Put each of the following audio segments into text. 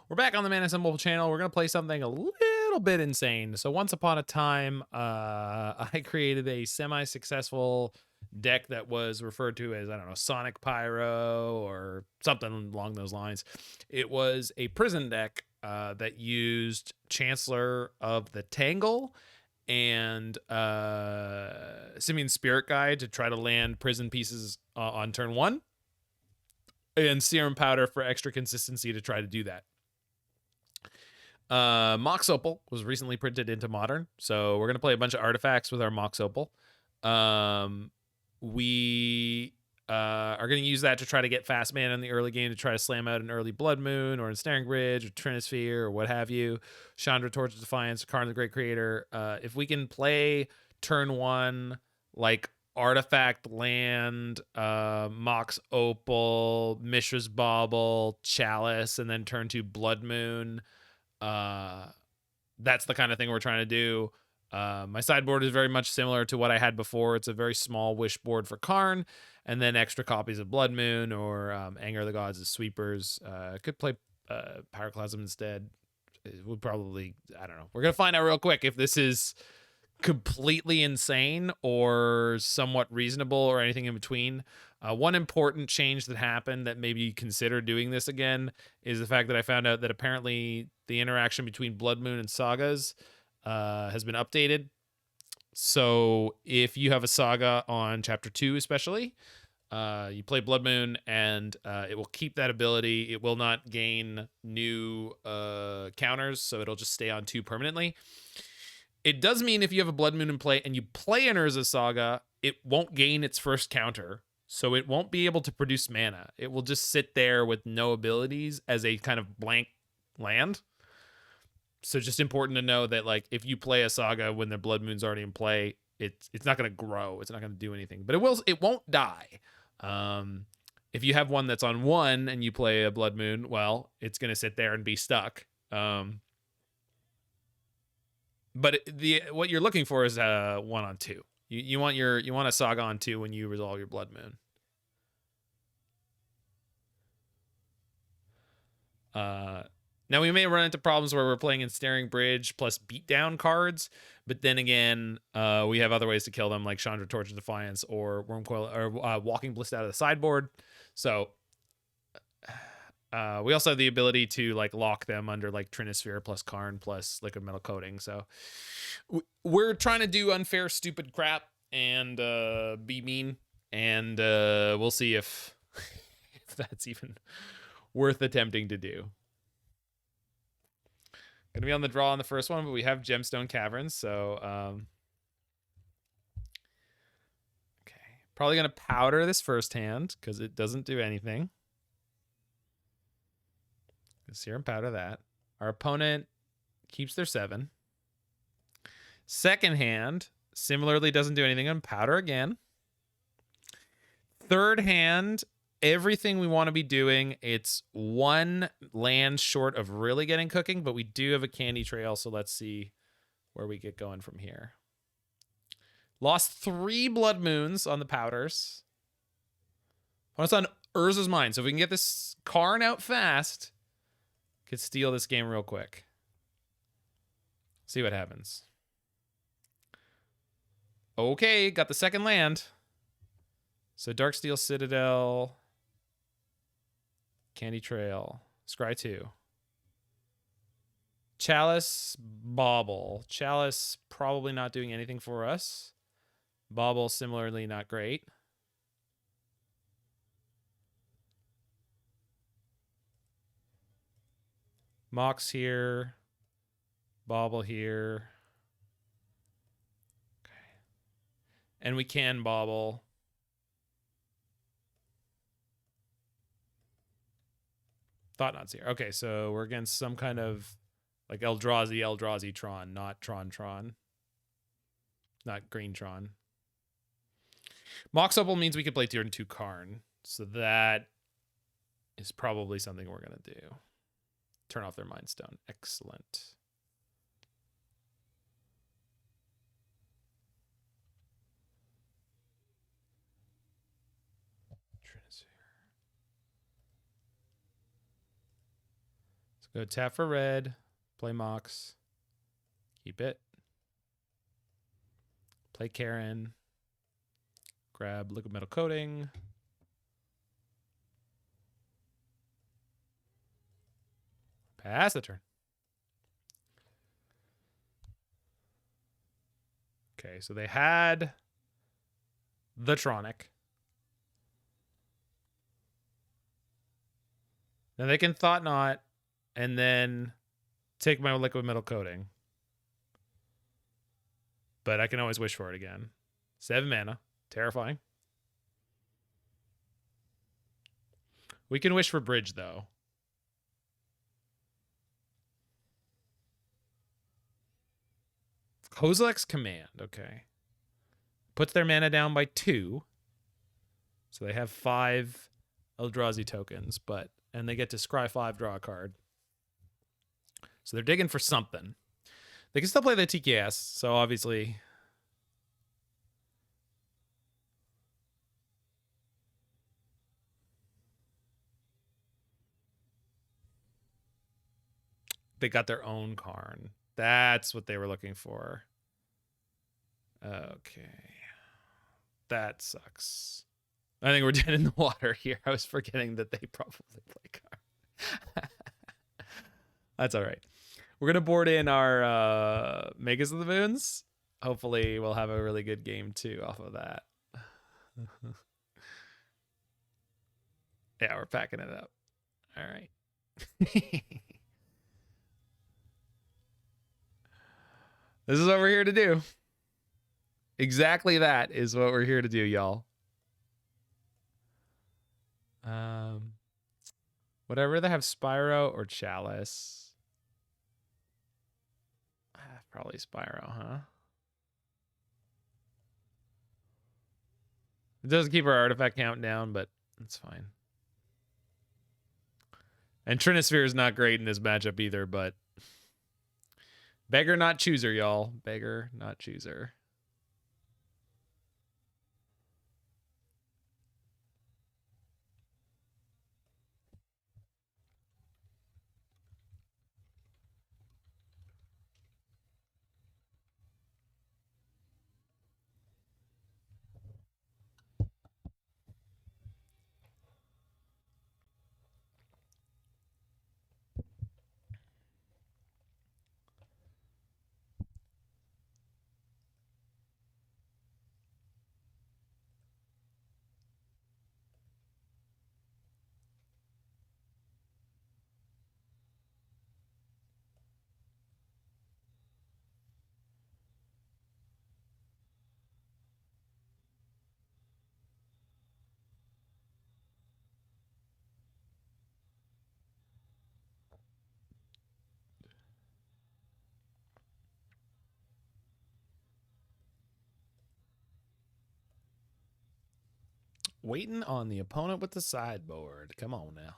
We're back on the Mana Symbol channel. We're going to play something a little bit insane. So once upon a time, I created a semi-successful deck that was referred to as, I don't know, Sonic Pyro or something along those lines. It was a prison deck that used Chancellor of the Tangle and Simian Spirit Guide to try to land prison pieces on turn one, and Serum Powder for extra consistency to try to do that. Mox Opal was recently printed into Modern, so we're going to play a bunch of artifacts with our Mox Opal. We are going to use that to try to get fast mana in the early game to try to slam out an early Blood Moon or Ensnaring Bridge or Trinisphere or what have you. Chandra, Torch of Defiance, Karn the Great Creator. If we can play turn one like artifact land, Mox Opal, Mishra's Bauble, Chalice, and then turn two Blood Moon, that's the kind of thing we're trying to do. My sideboard is very much similar to what I had before. It's a very small wish board for Karn, and then extra copies of Blood Moon or Anger of the Gods as sweepers. Could play Pyroclasm instead. It would probably, I don't know. We're going to find out real quick if this is completely insane or somewhat reasonable or anything in between. One important change that happened that maybe consider doing this again is the fact that I found out that apparently the interaction between Blood Moon and Sagas has been updated. So if you have a Saga on Chapter 2 especially, you play Blood Moon and it will keep that ability. It will not gain new counters, so it'll just stay on 2 permanently. It does mean if you have a Blood Moon in play and you play an Urza Saga, it won't gain its first counter, so it won't be able to produce mana. It will just sit there with no abilities as a kind of blank land. So just important to know that, like, if you play a Saga when the Blood Moon's already in play, it's not going to grow. It's not going to do anything, but it won't die. If you have one that's on 1 and you play a Blood Moon, well, it's going to sit there and be stuck. But what you're looking for is 1 on 2. You want a Saga on 2 when you resolve your Blood Moon. Now we may run into problems where we're playing Ensnaring Bridge plus beatdown cards, but then again, we have other ways to kill them, like Chandra, Torch of Defiance, or Wurmcoil, or Walking Ballista out of the sideboard. So we also have the ability to like lock them under like Trinisphere plus Karn plus Liquimetal Coating. So we're trying to do unfair, stupid crap and be mean, and we'll see if that's even worth attempting to do. Gonna be on the draw on the first one, but we have Gemstone Caverns, so okay. Probably gonna powder this first hand because it doesn't do anything. Serum Powder that. Our opponent keeps their 7. Second hand, similarly doesn't do anything, and powder again. Third hand, everything we want to be doing. It's 1 land short of really getting cooking, but we do have a candy trail, so let's see where we get going from here. Lost 3 Blood Moons on the powders. Well, it's on Urza's mind, so if we can get this Karn out fast, could steal this game real quick. See what happens. Okay, got the second land. So Darksteel Citadel, Candy Trail, Scry 2. Chalice, Bauble. Chalice probably not doing anything for us. Bauble similarly not great. Mox here. Bauble here. Okay. And we can Bauble. Thought Knots here. Okay, so we're against some kind of like Eldrazi Tron, not Tron. Not Green Tron. Mox Opal means we could play turn 2 Karn. So that is probably something we're going to do. Turn off their Mind Stone. Excellent. So go tap for red, play Mox, keep it. Play Karen, grab Liquimetal Coating. Pass the turn. Okay, so they had the Tronic. Then they can Thought Knot and then take my Liquimetal Coating. But I can always wish for it again. 7 mana. Terrifying. We can wish for Bridge, though. Kozilek's Command. Okay. Puts their mana down by 2. So they have 5 Eldrazi tokens, and they get to scry 5, draw a card. So they're digging for something. They can still play the TKS, so obviously they got their own Karn. That's what they were looking for. Okay. That sucks. I think we're dead in the water here. I was forgetting that they probably play Karn. That's all right. We're going to board in our Magus of the Moons. Hopefully we'll have a really good game too off of that. Yeah, we're packing it up. All right. This is what we're here to do. Exactly that is what we're here to do, y'all. Would I rather have Spyro or Chalice? Probably Spyro, huh? It doesn't keep our artifact count down, but it's fine. And Trinisphere is not great in this matchup either, but beggar, not chooser, y'all. Beggar, not chooser. Waiting on the opponent with the sideboard. Come on now.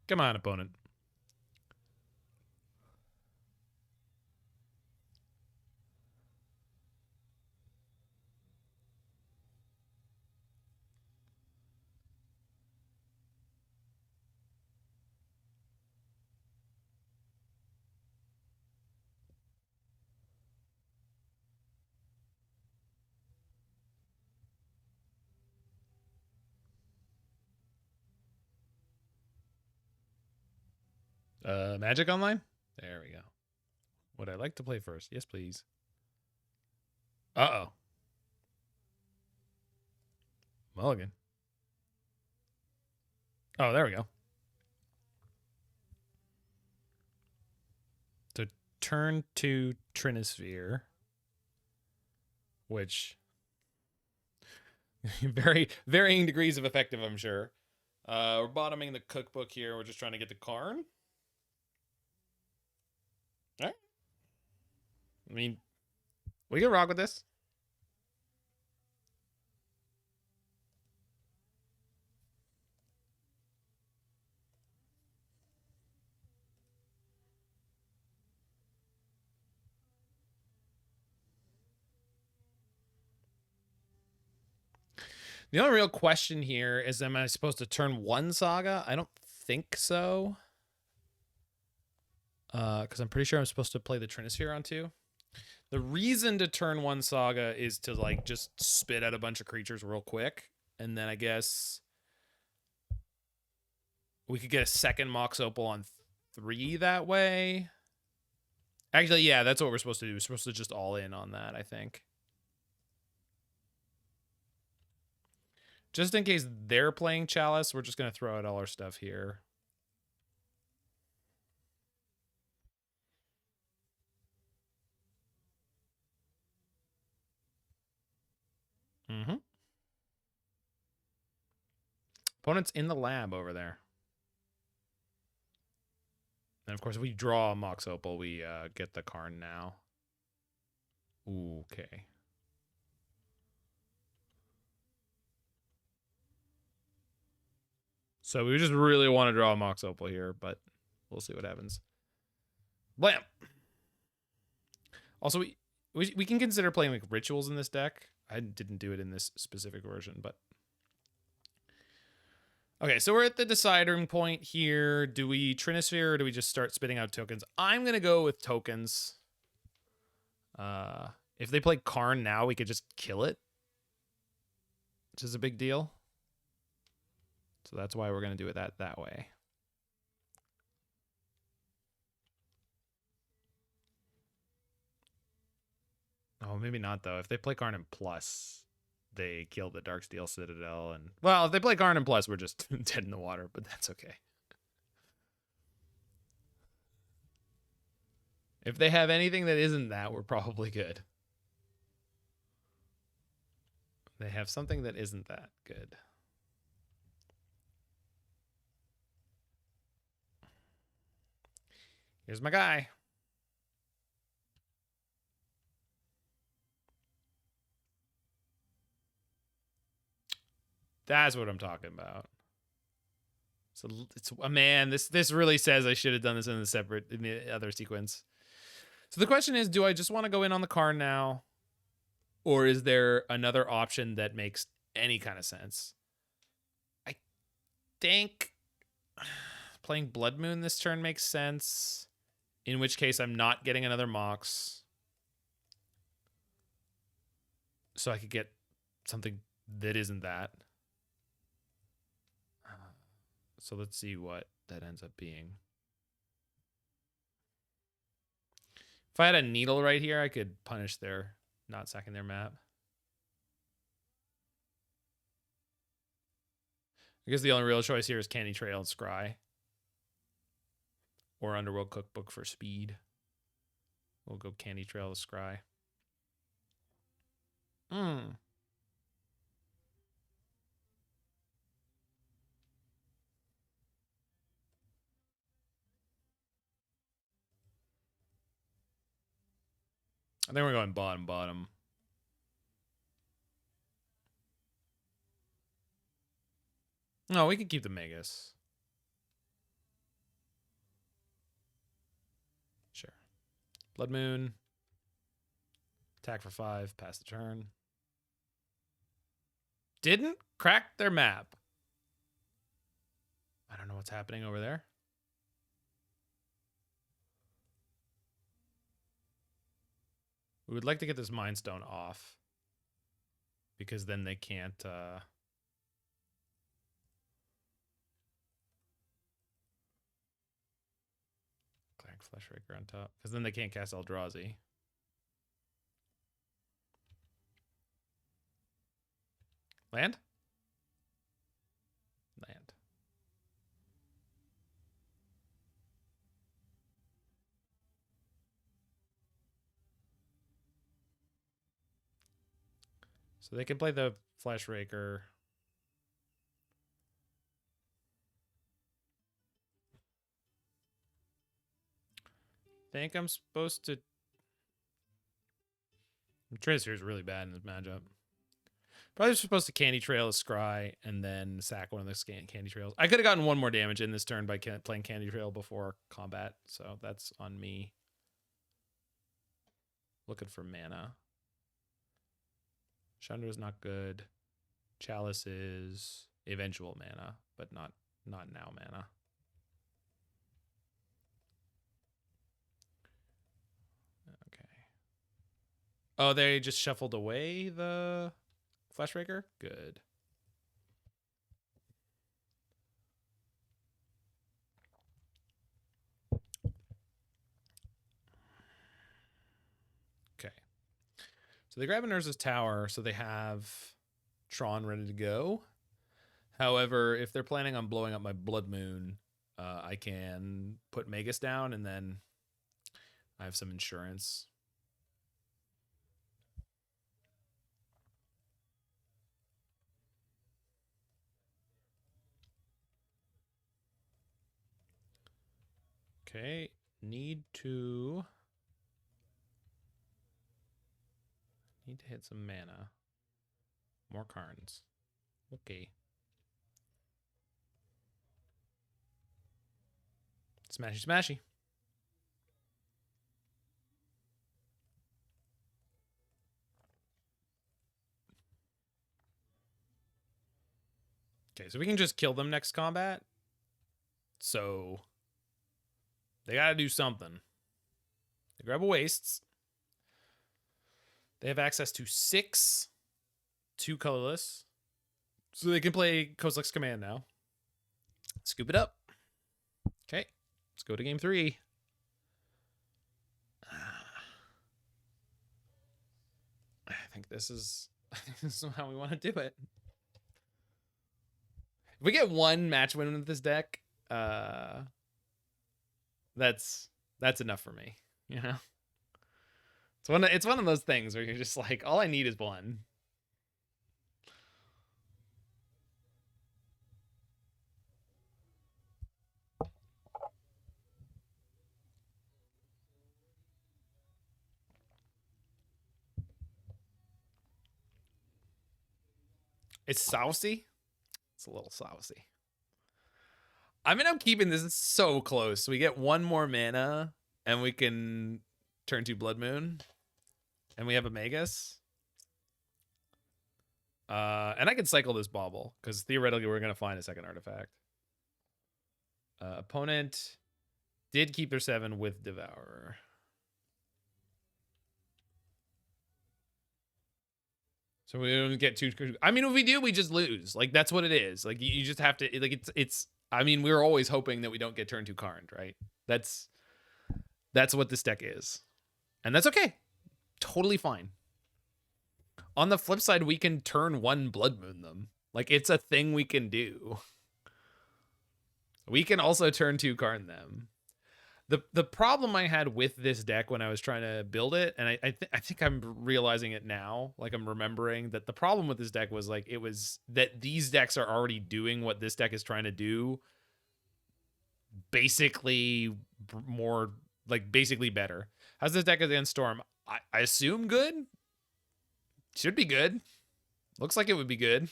Come on, opponent. Magic Online? There we go. Would I like to play first? Yes, please. Uh-oh. Mulligan. Oh, there we go. So turn to Trinisphere, which varying degrees of effective, I'm sure. We're bottoming the cookbook here. We're just trying to get to Karn. All right. I mean, we can rock with this. The only real question here is, am I supposed to turn one Saga? I don't think so. Because I'm pretty sure I'm supposed to play the Trinisphere on two. The reason to turn one Saga is to like just spit out a bunch of creatures real quick. And then I guess we could get a second Mox Opal on 3 that way. Actually, yeah, that's what we're supposed to do. We're supposed to just all in on that, I think. Just in case they're playing Chalice, we're just going to throw out all our stuff here. Mm-hmm. Opponent's in the lab over there. And of course, if we draw a Mox Opal, we get the Karn now. Ooh, okay. So we just really want to draw a Mox Opal here, but we'll see what happens. Blam! Also, we can consider playing like rituals in this deck. I didn't do it in this specific version, but... Okay, so we're at the deciding point here. Do we Trinisphere or do we just start spitting out tokens? I'm going to go with tokens. If they play Karn now, we could just kill it, which is a big deal. So that's why we're going to do it that way. Oh, maybe not, though. If they play Karn and plus, they kill the Darksteel Citadel. And well, if they play Karn and plus, we're just dead in the water, but that's okay. If they have anything that isn't that, we're probably good. They have something that isn't that good. Here's my guy. That's what I'm talking about. So it's a man. This really says I should have done this in the other sequence. So the question is, do I just want to go in on the Karn now, or is there another option that makes any kind of sense? I think playing Blood Moon this turn makes sense. In which case, I'm not getting another Mox, so I could get something that isn't that. So let's see what that ends up being. If I had a needle right here, I could punish their not sacking their map. I guess the only real choice here is Candy Trail and Scry. Or Underworld Cookbook for speed. We'll go Candy Trail to Scry. I think we're going bottom. No, we can keep the Magus. Sure. Blood Moon. Attack for 5. Pass the turn. Didn't crack their map. I don't know what's happening over there. We would like to get this Mind Stone off, because then they can't Clank Fleshraker on top, because then they can't cast Eldrazi. Land? Land. So they can play the Flesh Raker. Think I'm supposed to... Trinisphere is really bad in this matchup. Probably supposed to Candy Trail a Scry and then sack one of the Candy Trails. I could have gotten one more damage in this turn by playing Candy Trail before combat, so that's on me. Looking for mana. Chandra's not good. Chalice is eventual mana, but not now mana. Okay. Oh, they just shuffled away the Fleshraker? Good. Okay. So they grab an Urza's Tower, so they have Tron ready to go. However, if they're planning on blowing up my Blood Moon, I can put Magus down, and then I have some insurance. Okay, need to hit some mana. More Karns. Okay. Smashy, smashy. Okay, so we can just kill them next combat. So they gotta do something. They grab a Wastes. They have access to 6, 2 colorless. So they can play Kozilek's Command now. Scoop it up. Okay, let's go to game 3. I think this is how we want to do it. If we get one match win with this deck, that's enough for me. You know, it's one of those things where you're just like, all I need is one. It's saucy. It's a little saucy. I mean, I'm keeping this so close. We get one more mana, and we can turn to Blood Moon, and we have a Magus. And I can cycle this Bauble, because theoretically we're going to find a second artifact. Opponent did keep their 7 with Devourer. So we don't get too... I mean, if we do, we just lose. Like, that's what it is. Like, you just have to... Like, it's... I mean, we're always hoping that we don't get turn 2 Karn, right? That's what this deck is. And that's okay. Totally fine. On the flip side, we can turn 1 Blood Moon them. Like, it's a thing we can do. We can also turn 2 Karn them. The problem I had with this deck when I was trying to build it, and I think I'm realizing it now, like I'm remembering that the problem with this deck was like, it was that these decks are already doing what this deck is trying to do, basically more, like basically better. How's this deck against Storm? I assume good? Should be good. Looks like it would be good.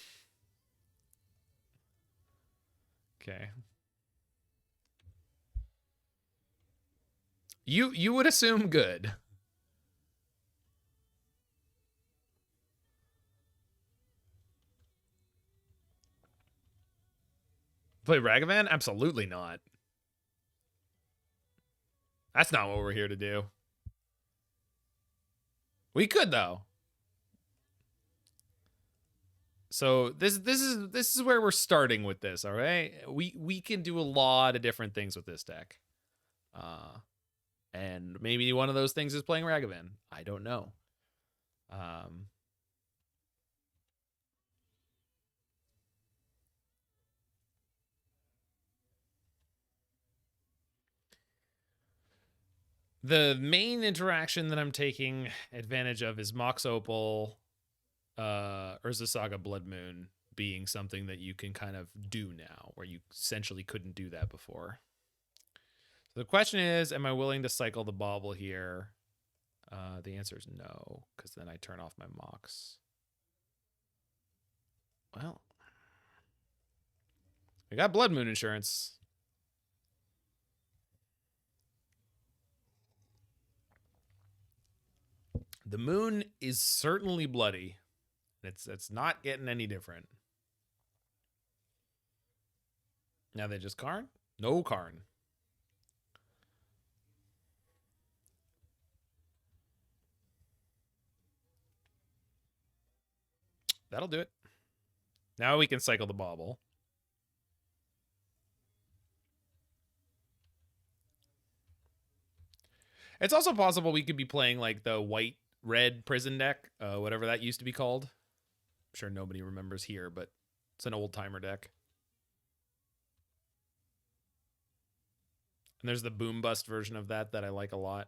Okay. You would assume good. Play Ragavan? Absolutely not. That's not what we're here to do. We could though. So this is where we're starting with this, all right? We can do a lot of different things with this deck. And maybe one of those things is playing Ragavan. I don't know. The main interaction that I'm taking advantage of is Mox Opal, Urza Saga Blood Moon being something that you can kind of do now, where you essentially couldn't do that before. So the question is, am I willing to cycle the Bauble here? The answer is no, because then I turn off my Mox. Well, I got Blood Moon insurance. The moon is certainly bloody. It's not getting any different. Now they just Karn? No Karn. That'll do it. Now we can cycle the Bauble. It's also possible we could be playing like the white-red prison deck, whatever that used to be called. I'm sure nobody remembers here, but it's an old-timer deck. And there's the boom bust version of that I like a lot.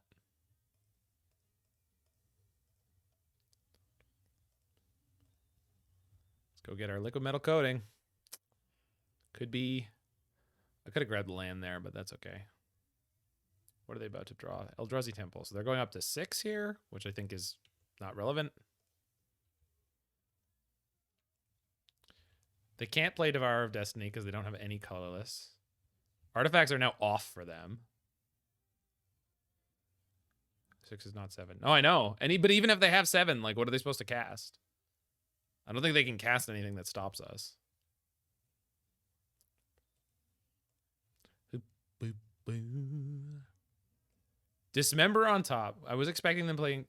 Let's go get our Liquimetal Coating. Could be... I could have grabbed the land there, but that's okay. What are they about to draw? Eldrazi Temple. So they're going up to 6 here, which I think is not relevant. They can't play Devourer of Destiny because they don't have any colorless. Artifacts are now off for them. 6 is not 7. No, I know. But even if they have 7, like, what are they supposed to cast? I don't think they can cast anything that stops us. Boop, boop, boop. Dismember on top. I was expecting them playing...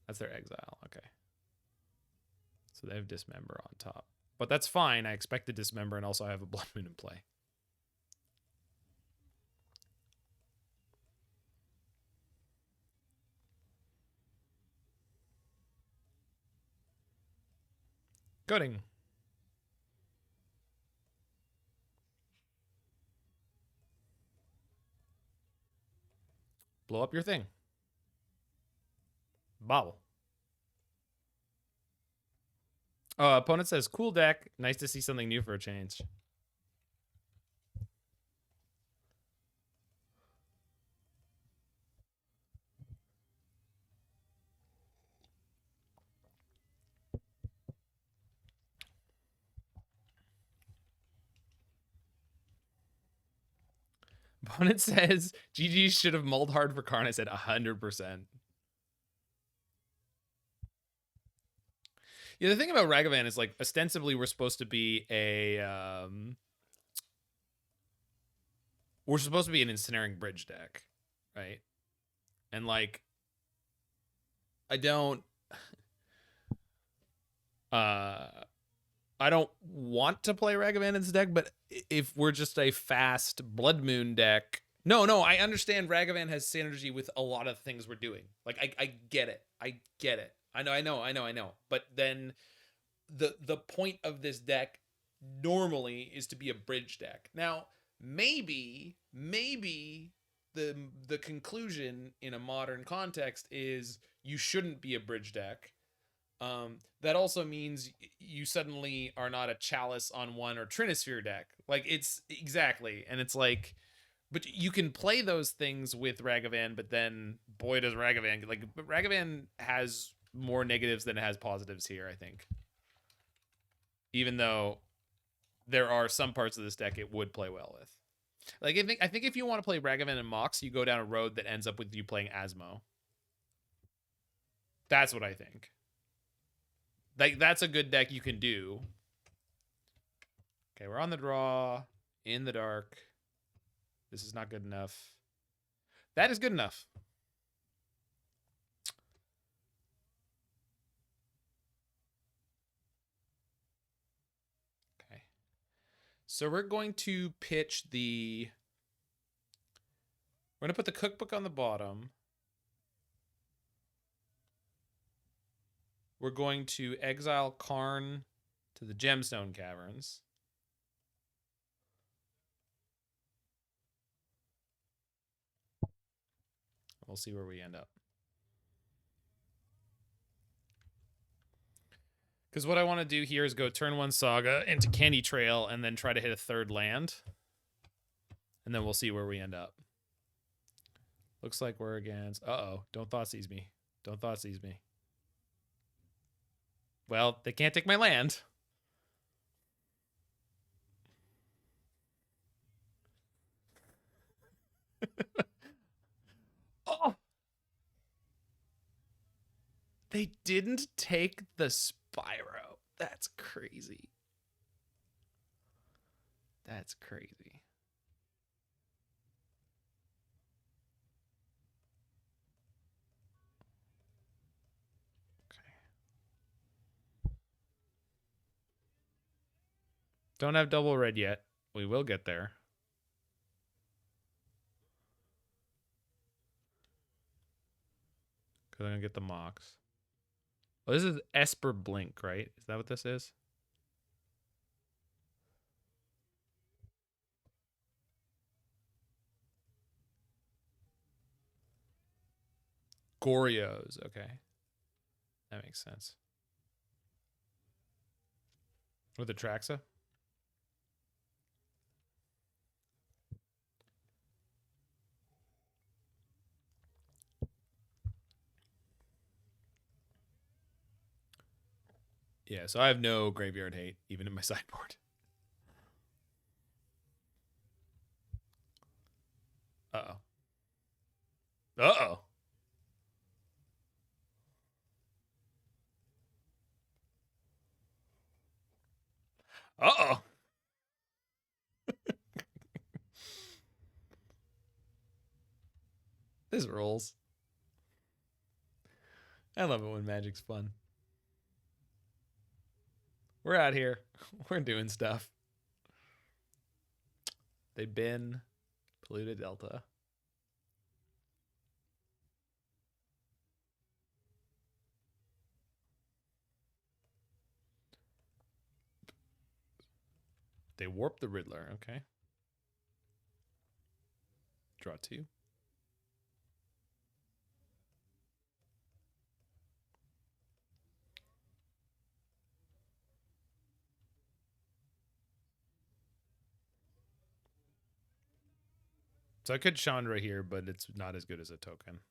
That's their exile. Okay. So they have Dismember on top. But that's fine. I expected Dismember, and also I have a Blood Moon in play. Coating. Blow up your thing. Bauble. Opponent says, cool deck. Nice to see something new for a change. Opponent says, GG should have mulled hard for Karn. I said 100%. Yeah, the thing about Ragavan is, like, ostensibly we're supposed to be a... we're supposed to be an Ensnaring Bridge deck, right? And, like, I don't want to play Ragavan in this deck, but if we're just a fast Blood Moon deck... No, I understand Ragavan has synergy with a lot of things we're doing. Like, I get it. I get it. I know. But then the point of this deck normally is to be a bridge deck. Now, maybe the conclusion in a modern context is you shouldn't be a bridge deck. That also means you suddenly are not a Chalice on 1 or Trinisphere deck. Like, it's exactly. And it's like, but you can play those things with Ragavan, but then boy does Ragavan, like, Ragavan has more negatives than it has positives here, I think. Even though there are some parts of this deck it would play well with. Like, I think if you want to play Ragavan and Mox, you go down a road that ends up with you playing Asmo. That's what I think. Like, that's a good deck you can do. Okay, we're on the draw. In the dark. This is not good enough. That is good enough. Okay. So we're going to pitch the... We're going to put the cookbook on the bottom. We're going to exile Karn to the Gemstone Caverns. We'll see where we end up. Because what I want to do here is go turn 1 Saga into Candy Trail and then try to hit a 3rd land. And then we'll see where we end up. Looks like we're against... Uh-oh. Don't Thoughtseize me. Don't Thoughtseize me. Well, they can't take my land. Oh! They didn't take the Spyro. That's crazy. That's crazy. Okay. Don't have double red yet. We will get there. Because I'm going to get the Mox. Oh, this is Esper Blink, right? Is that what this is? Gorios. Okay. That makes sense. With the Traxa? Yeah, so I have no graveyard hate, even in my sideboard. Uh-oh. Uh-oh. Uh-oh. This rolls. I love it when Magic's fun. We're out here. We're doing stuff. They bin Polluted Delta. They warp the Riddler. Okay. Draw 2. So I could Chandra here, but it's not as good as a token.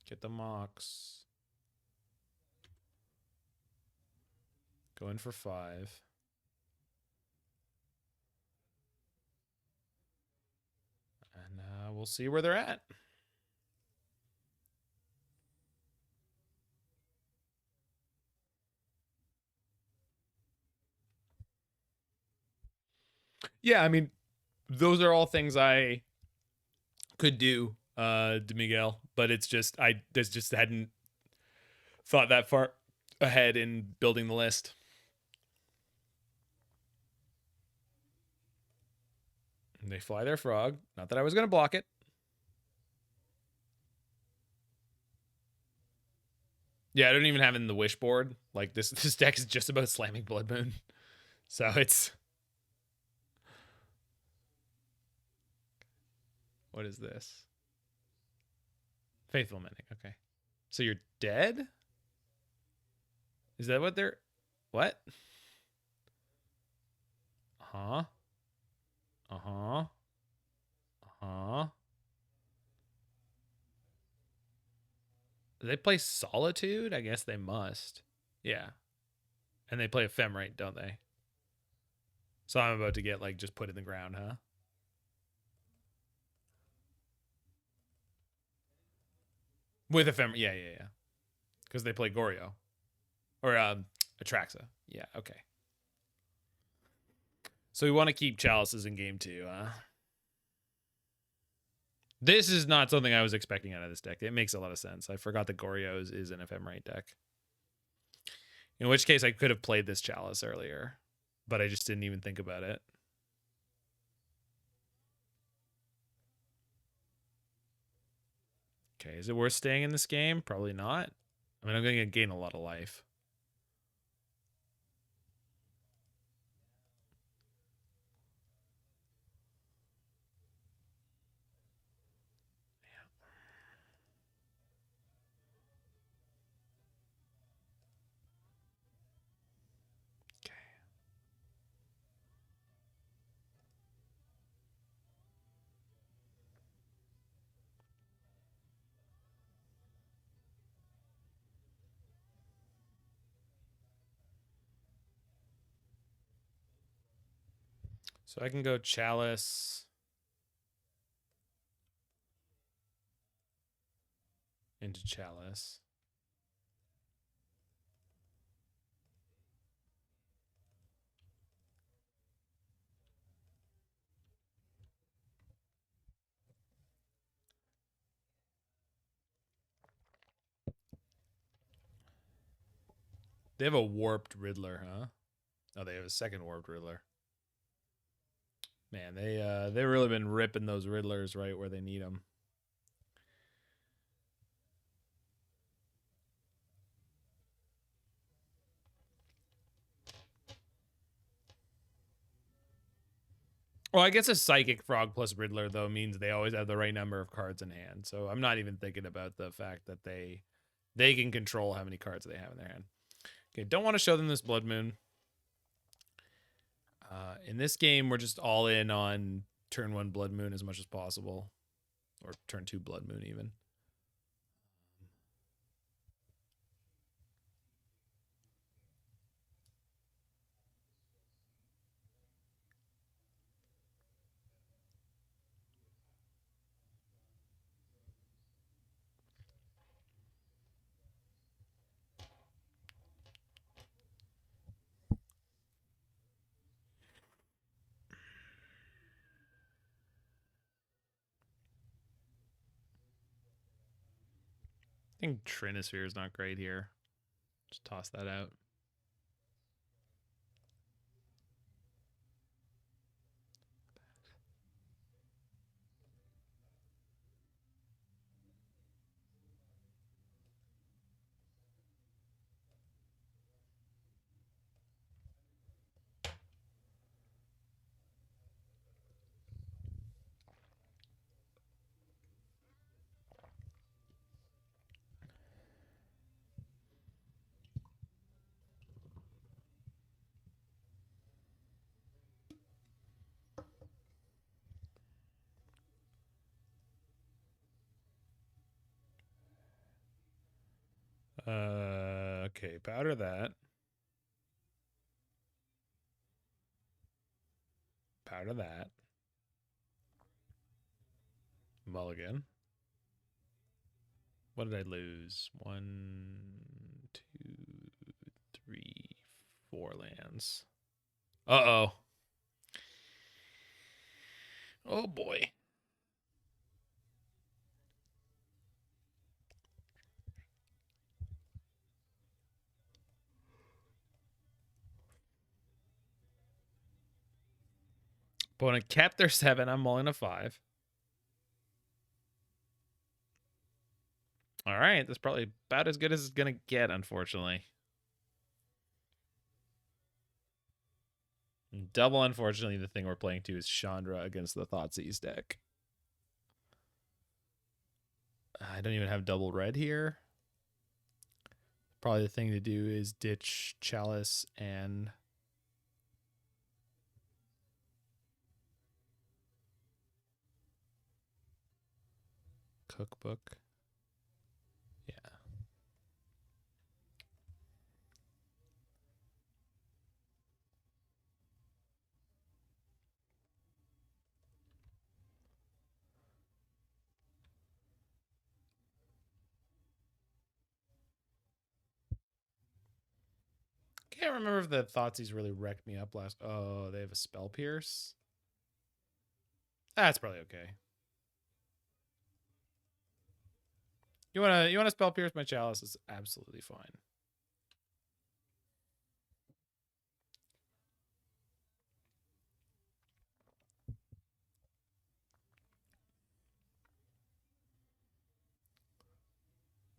Get the Mox. Go in for 5. And we'll see where they're at. Yeah, I mean, those are all things I could do, Miguel, but it's just I just hadn't thought that far ahead in building the list. And they fly their frog. Not that I was going to block it. Yeah, I don't even have it in the wish board. Like this deck is just about slamming Blood Moon. So it's... What is this? Faithful Mending. Okay. So you're dead? Is that what they're... What? Uh-huh. Uh-huh. Uh-huh. Do they play Solitude? I guess they must. Yeah. And they play Ephemerate, don't they? So I'm about to get, like, just put in the ground, huh? With Ephemerate. Yeah. Because they play Goryo. Or Atraxa. Yeah, okay. So we want to keep Chalices in game 2, huh? This is not something I was expecting out of this deck. It makes a lot of sense. I forgot that Goryo is an Ephemerate deck. In which case, I could have played this Chalice earlier, but I just didn't even think about it. Okay, is it worth staying in this game? Probably not. I mean, I'm going to gain a lot of life. So I can go Chalice into Chalice. They have a warped Riddler, huh? Oh, they have a second warped Riddler. Man, they've really been ripping those Riddlers right where they need them. Well, I guess a Psychic Frog plus Riddler, though, means they always have the right number of cards in hand. So I'm not even thinking about the fact that they can control how many cards they have in their hand. Okay, don't want to show them this Blood Moon. In this game, we're just all in on turn 1 Blood Moon as much as possible. Or turn 2 Blood Moon, even. I think Trinisphere is not great here. Just toss that out. Okay, powder that. Powder that. Mulligan. What did I lose? 1, 2, 3, 4 lands. Uh-oh. Oh, boy. Opponent kept their 7. I'm mulling a 5. All right, that's probably about as good as it's going to get, unfortunately. Double, unfortunately, the thing we're playing to is Chandra against the Thoughtseize deck. I don't even have double red here. Probably the thing to do is ditch Chalice and Cookbook. Yeah. Can't remember if the Thoughtseize really wrecked me up last. Oh, they have a Spell Pierce. That's probably okay. You wanna Spell Pierce my Chalice? It's absolutely fine.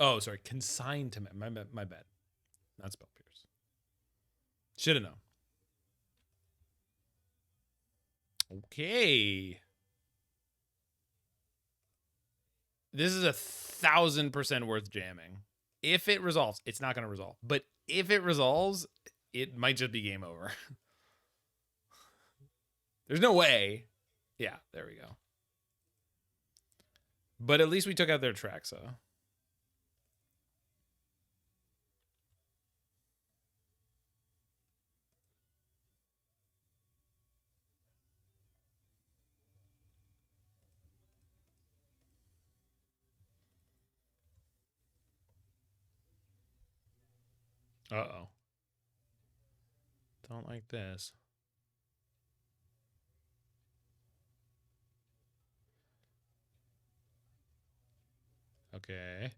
Oh, sorry. Consigned to my bad. Not Spell Pierce. Should have known. Okay. This is 1,000% worth jamming. If it resolves, it's not going to resolve. But if it resolves, it might just be game over. There's no way. Yeah, there we go. But at least we took out their Traxa. Uh-oh. Don't like this. Okay.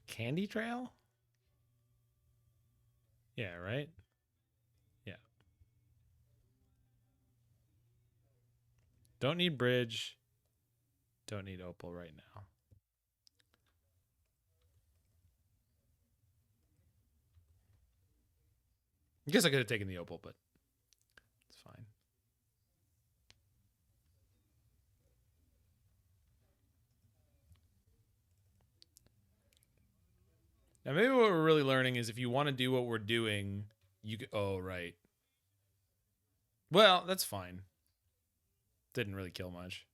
Candy Trail? Yeah, right? Yeah. Don't need bridge. Don't need opal right now. I guess I could have taken the opal, but it's fine. Now, maybe what we're really learning is if you want to do what we're doing, you can... Oh, right. Well, that's fine. Didn't really kill much.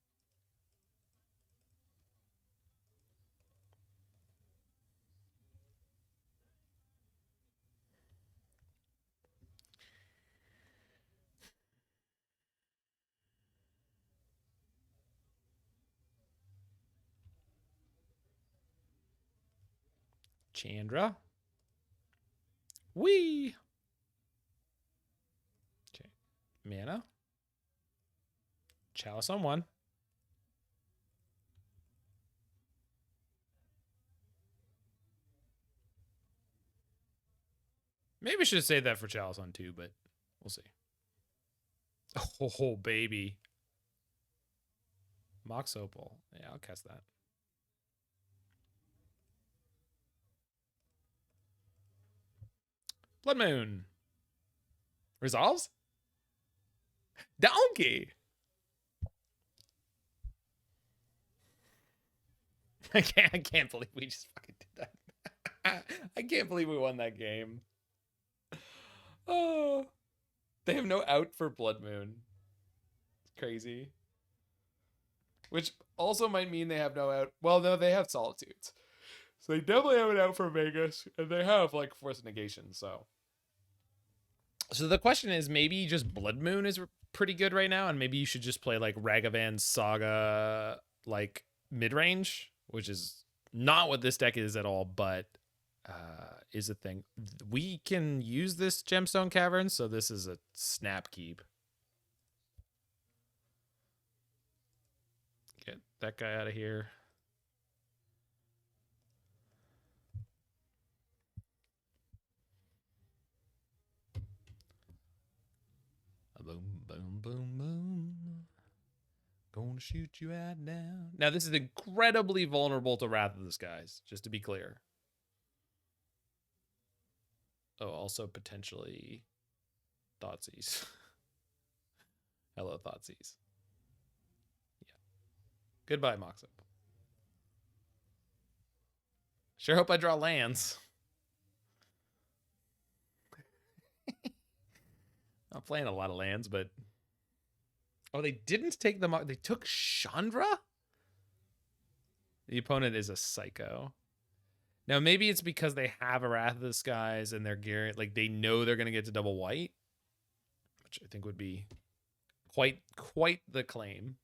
Chandra. Wee. Okay. Mana. Chalice on one. Maybe we should save that for Chalice on two, but we'll see. Oh, baby. Mox Opal. Yeah, I'll cast that. Blood Moon. Resolves? Donkey. I can't believe we just fucking did that. I can't believe we won that game. Oh. They have no out for Blood Moon. It's crazy. Which also might mean they have no out. Well, no, they have Solitudes. So they definitely have an out for Magus. And they have, like, Force Negation, so. So the question is, maybe just Blood Moon is pretty good right now, and maybe you should just play, like, Ragavan's Saga, like, mid-range, which is not what this deck is at all, but is a thing. We can use this Gemstone Caverns, so this is a snap keep. Get that guy out of here. Boom, boom, boom, boom. Gonna shoot you out down. Now, this is incredibly vulnerable to Wrath of the Skies, just to be clear. Oh, also potentially Thoughtseize. Hello, Thoughtseize. Yeah. Goodbye, Mox Opal. Sure hope I draw lands. I'm playing a lot of lands, but... Oh, they didn't take the... They took Chandra? The opponent is a psycho. Now, maybe it's because they have a Wrath of the Skies and they're gearing... Like, they know they're going to get to double white. Which I think would be quite the claim.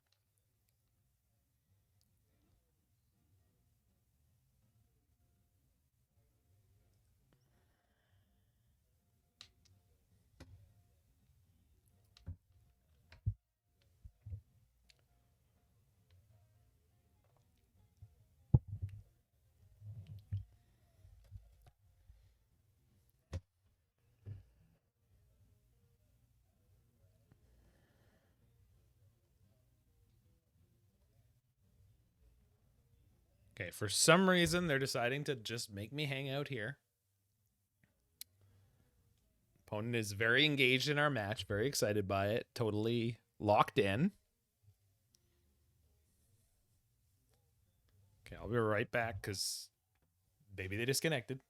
Okay, for some reason, they're deciding to just make me hang out here. Opponent is very engaged in our match, very excited by it, totally locked in. Okay, I'll be right back because maybe they disconnected.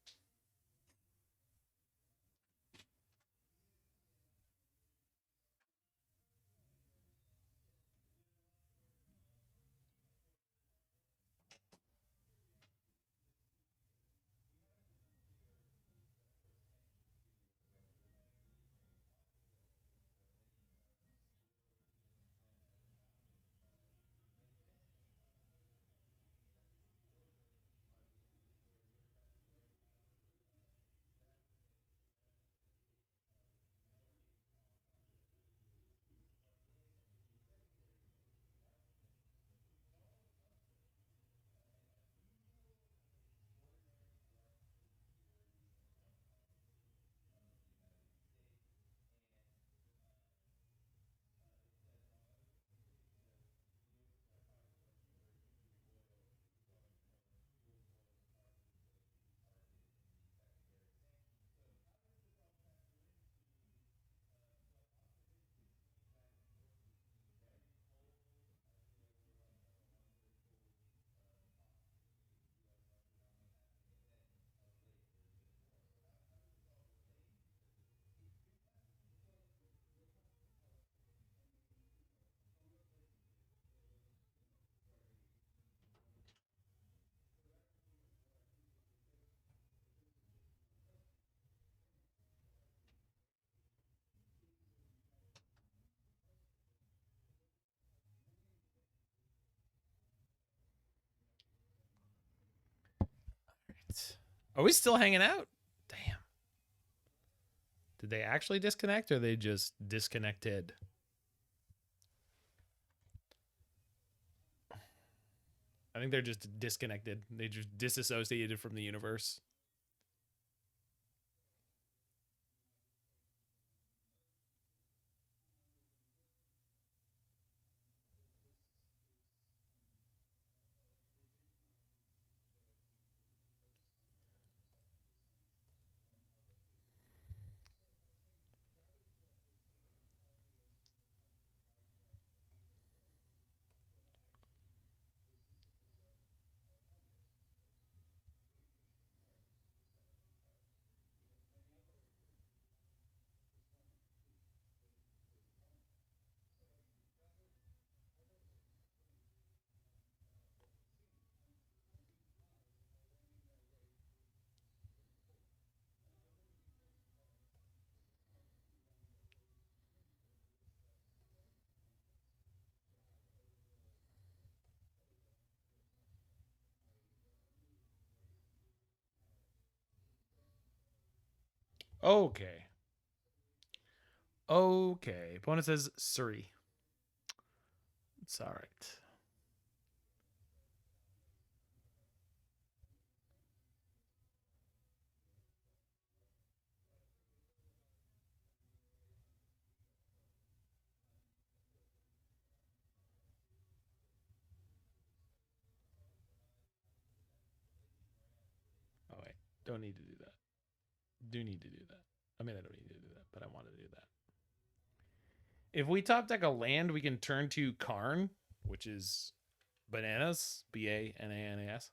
Are we still hanging out? Damn. Did they actually disconnect or they just disconnected? I think they're just disconnected. They just disassociated from the universe. Okay. Okay. Opponent says Surrey. It's all right. Oh, wait. Don't need to do that. Do need to do that. I mean, I don't need to do that, but I want to do that. If we top deck a land, we can turn to Karn, which is bananas. Bananas.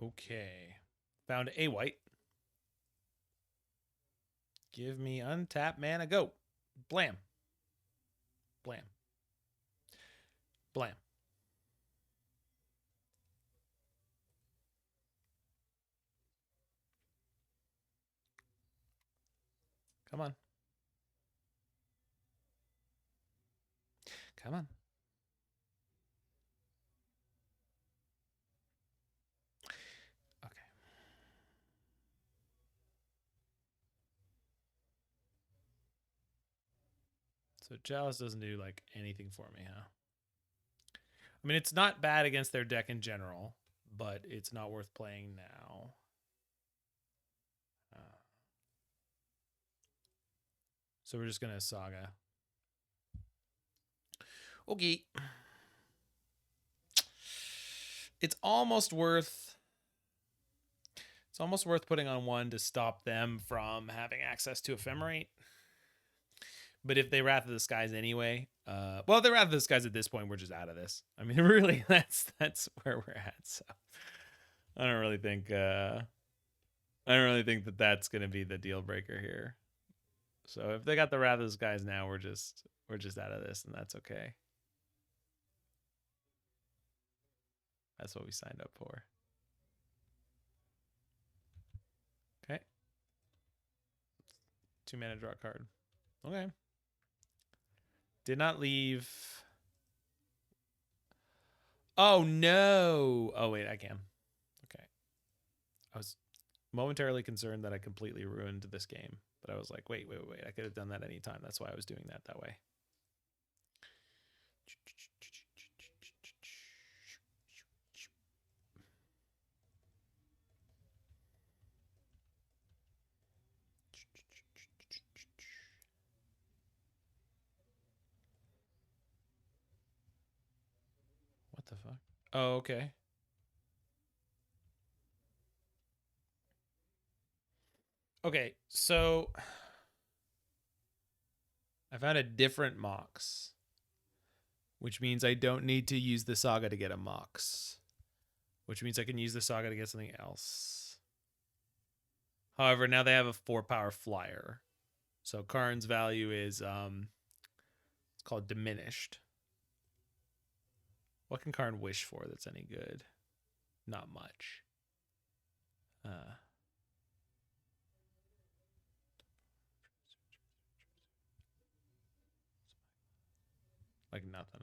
Okay. Found a white. Give me untap mana. Go. Blam. Blam. Blam. Come on. Come on. Okay. So Chalice doesn't do like anything for me, huh? I mean, it's not bad against their deck in general, but it's not worth playing now. So we're just going to Saga. Okay. It's almost worth putting on one to stop them from having access to Ephemerate. But if they Wrath of the Skies anyway, well, if they Wrath of the Skies at this point, we're just out of this. I mean, really, that's where we're at. So I don't really think that that's gonna be the deal breaker here. So if they got the Wrath of the Skies now, we're just out of this, and that's okay. That's what we signed up for. Okay. 2 mana, draw a card. Okay. Did not leave. Oh no. Oh wait, I can. Okay. I was momentarily concerned that I completely ruined this game, but I was like, wait. I could have done that anytime. That's why I was doing that way. What the fuck? Oh, okay. Okay, so I found a different Mox, which means I don't need to use the Saga to get a Mox, which means I can use the Saga to get something else. However, now they have a 4-power flyer. So Karn's value is it's called diminished. What can Karn wish for that's any good? Not much. Like nothing,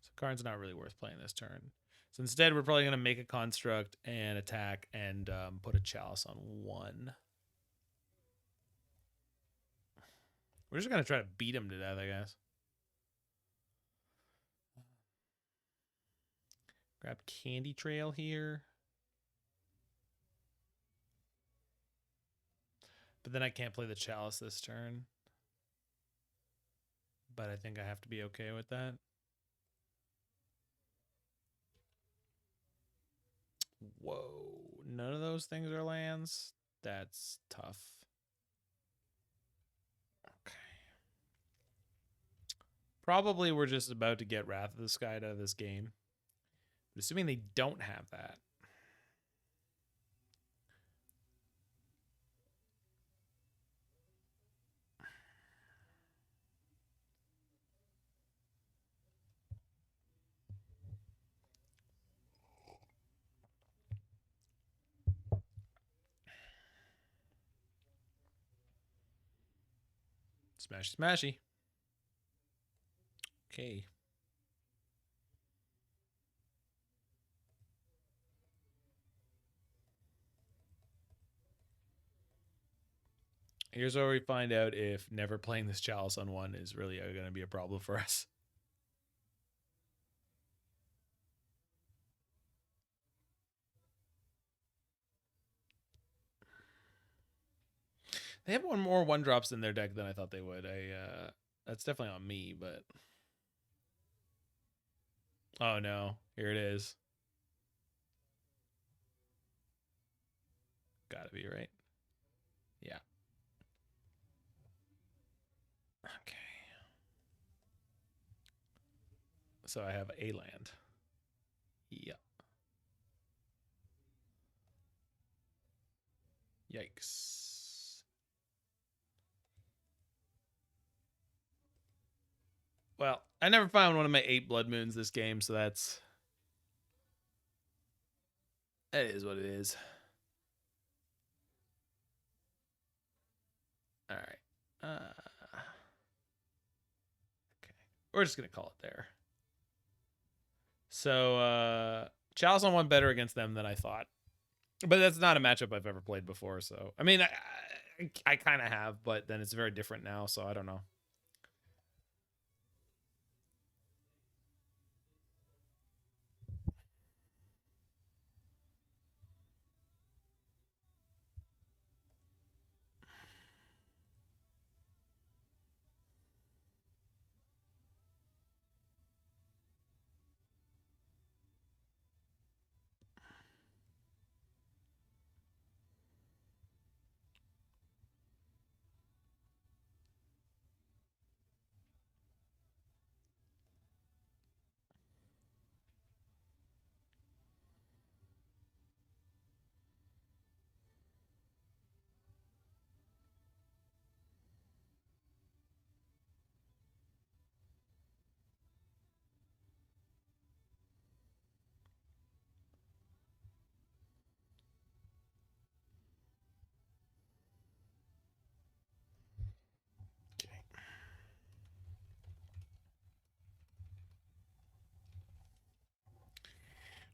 So Karn's not really worth playing this turn. So instead, we're probably going to make a construct and attack and put a chalice on 1. We're just going to try to beat him to death, I guess. Grab Candy Trail here. But then I can't play the chalice this turn. But I think I have to be okay with that. Whoa. None of those things are lands? That's tough. Okay. Probably we're just about to get Wrath of the Sky out of this game. But assuming they don't have that. Smash, smashy. Okay. Here's where we find out if never playing this chalice on 1 is really going to be a problem for us. They have one more 1-drops in their deck than I thought they would. That's definitely on me, but... Oh no, here it is. Gotta be, right? Yeah. Okay. So I have a land. Yeah. Yikes. Well, I never found one of my 8 Blood Moons this game, so that is what it is. All right. Okay. We're just going to call it there. So, Chalice on 1 better against them than I thought. But that's not a matchup I've ever played before, so... I mean, I kind of have, but then it's very different now, so I don't know.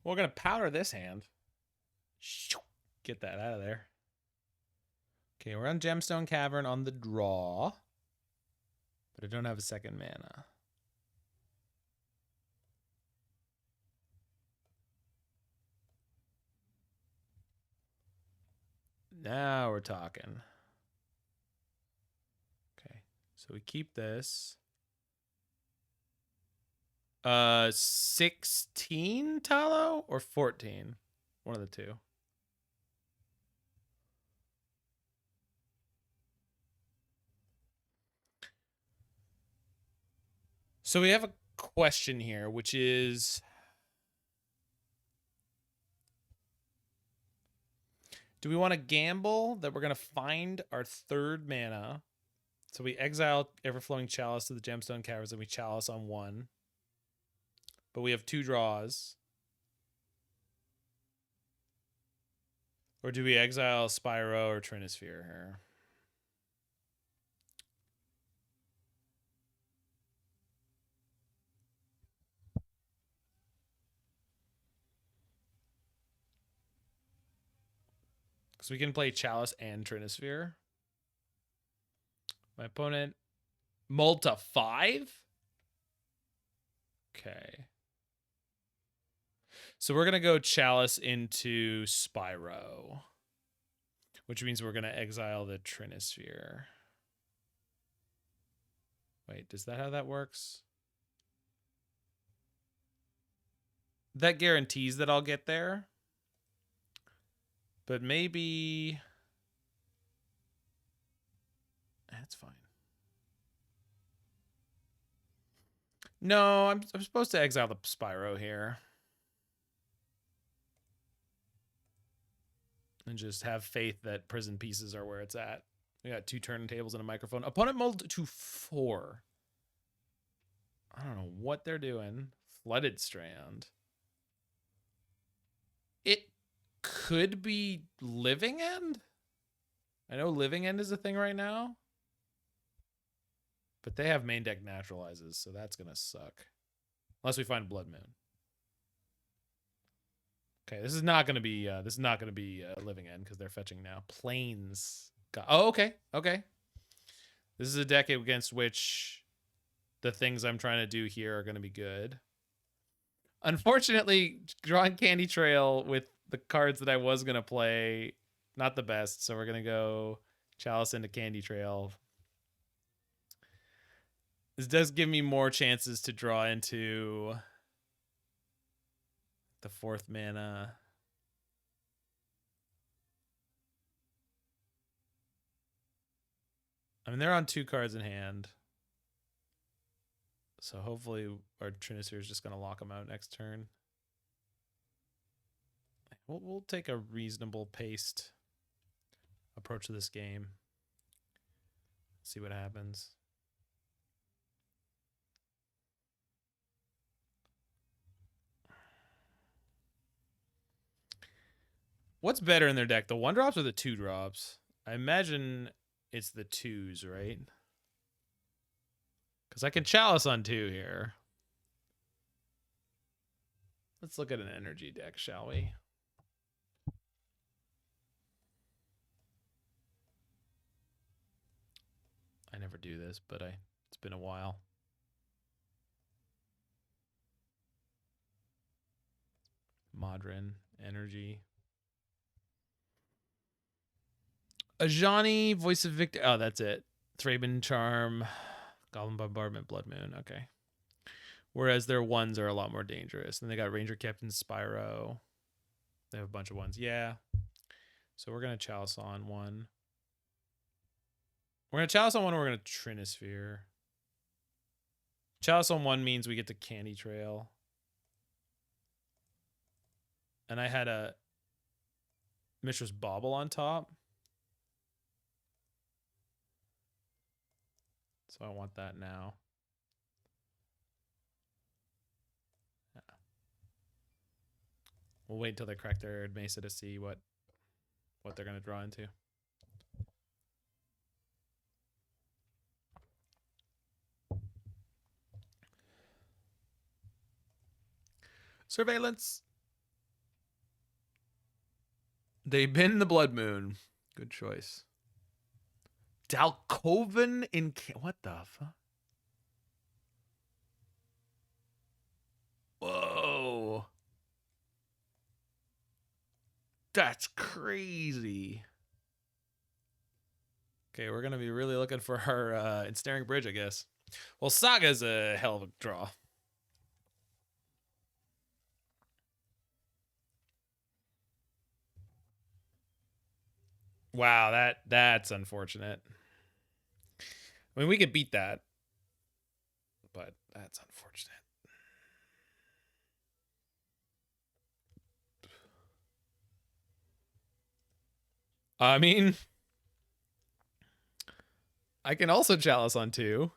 We're going to powder this hand. Get that out of there. Okay, we're on Gemstone Cavern on the draw. But I don't have a second mana. Now we're talking. Okay, so we keep this. 16 Tallow or 14? One of the two. So we have a question here, which is, do we want to gamble that we're going to find our third mana? So we exile Everflowing Chalice to the Gemstone Caverns and we Chalice on 1. But we have 2 draws. Or do we exile Spyro or Trinisphere here? Because we can play Chalice and Trinisphere. My opponent mulled to 5? Okay. So we're going to go Chalice into Spyro. Which means we're going to exile the Trinisphere. Wait, is that how that works? That guarantees that I'll get there. But maybe... That's fine. No, I'm supposed to exile the Spyro here. And just have faith that prison pieces are where it's at. We got 2 turntables and a microphone. Opponent mulled to 4. I don't know what they're doing. Flooded Strand. It could be Living End? I know Living End is a thing right now. But they have main deck naturalizes, so that's going to suck. Unless we find Blood Moon. Okay, this is not going to be Living End because they're fetching now. Plains. Oh, okay. Okay. This is a deck against which the things I'm trying to do here are going to be good. Unfortunately, drawing Candy Trail with the cards that I was going to play, not the best. So we're going to go Chalice into Candy Trail. This does give me more chances to draw into the 4th mana. I mean, they're on 2 cards in hand. So hopefully our Trinisphere is just going to lock them out next turn. We'll take a reasonable paced approach to this game. See what happens. What's better in their deck, the 1-drops or the 2-drops? I imagine it's the 2s, right? Because I can Chalice on 2 here. Let's look at an energy deck, shall we? I never do this, but it's been a while. Modern energy. Ajani, Voice of Victor. Oh, that's it. Thraben Charm, Goblin Bombardment, Blood Moon. Okay. Whereas their 1s are a lot more dangerous. And they got Ranger Captain Spyro. They have a bunch of 1s. Yeah. So we're going to Chalice on 1. We're going to Chalice on 1 and we're going to Trinisphere. Chalice on 1 means we get the Candy Trail. And I had a Mishra's Bauble on top. So I want that now. Yeah. We'll wait until they crack their Mesa to see what they're going to draw into. Surveillance. They bin the Blood Moon. Good choice. Dalkoven in... What the fuck? Whoa. That's crazy. Okay, we're going to be really looking for our Ensnaring Bridge, I guess. Well, Saga's a hell of a draw. Wow, that's unfortunate. I mean, we could beat that. but that's unfortunate. I mean, I can also Chalice on 2.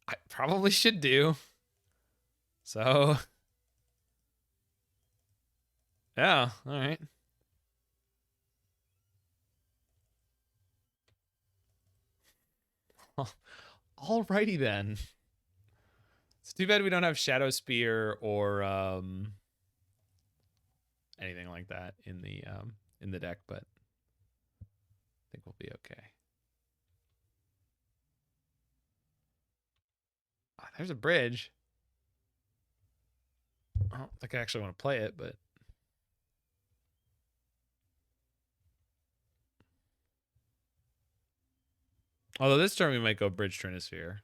I probably should do. So, yeah, all right. Alrighty then. It's too bad we don't have Shadow Spear or anything like that in the deck, but I think we'll be okay. Oh, there's a bridge. I don't think I actually want to play it, but although this turn we might go Bridge Trinisphere.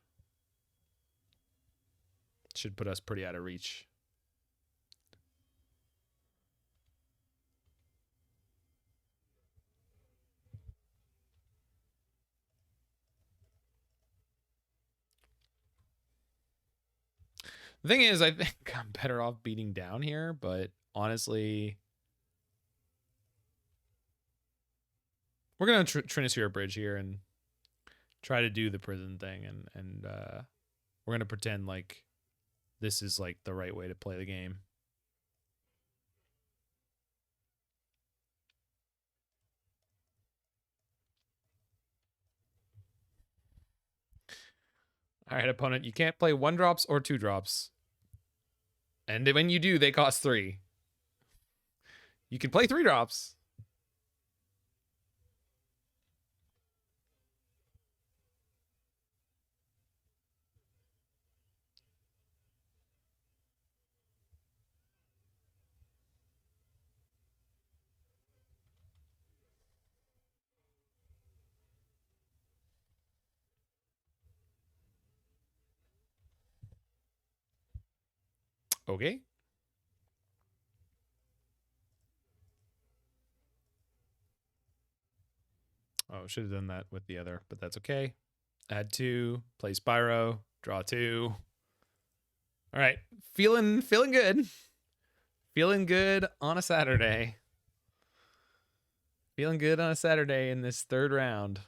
Should put us pretty out of reach. The thing is, I think I'm better off beating down here, but honestly, we're going to Trinisphere Bridge here and try to do the prison thing, and we're going to pretend like this is like the right way to play the game. All right, opponent, you can't play 1-drops or 2-drops. And when you do, they cost 3. You can play 3-drops. Okay. Oh, should have done that with the other, but that's okay. Add 2, play Spyro, draw 2. All right, feeling good. Feeling good on a Saturday. Feeling good on a Saturday in this 3rd round.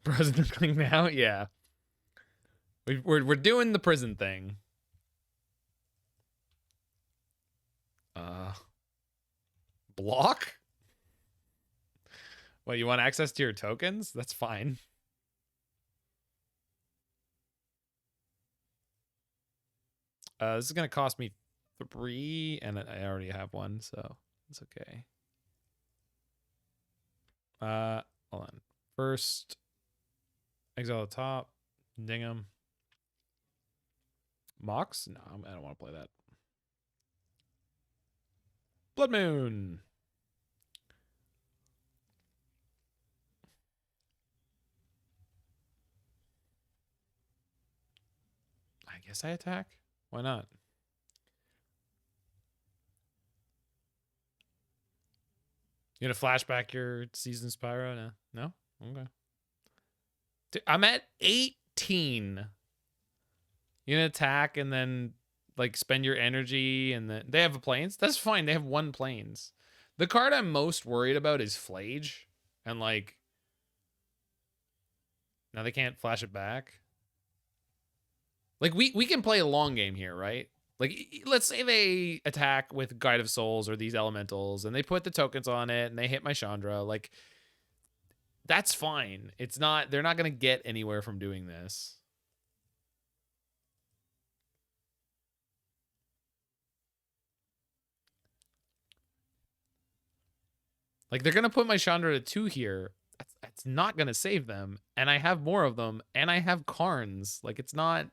Prison thing now? Yeah. We're doing the prison thing. Block? What, you want access to your tokens? That's fine. This is going to cost me 3, and I already have 1, so it's okay. Hold on. First, exile the top, ding him. Mox? No, I don't want to play that. Blood Moon. I guess I attack. Why not? You gonna flashback your Seasoned Spyro? No? No? Okay. Dude, I'm at 18. You gonna attack and then like spend your energy, and then they have a planes? That's fine. They have 1 planes. The card I'm most worried about is Flage. And like now they can't flash it back. Like we can play a long game here, right? Like let's say they attack with Guide of Souls or these elementals and they put the tokens on it and they hit my Chandra, like that's fine. It's not, they're not going to get anywhere from doing this. Like they're going to put my Chandra to 2 here. That's not going to save them. And I have more of them and I have Karns. Like it's not.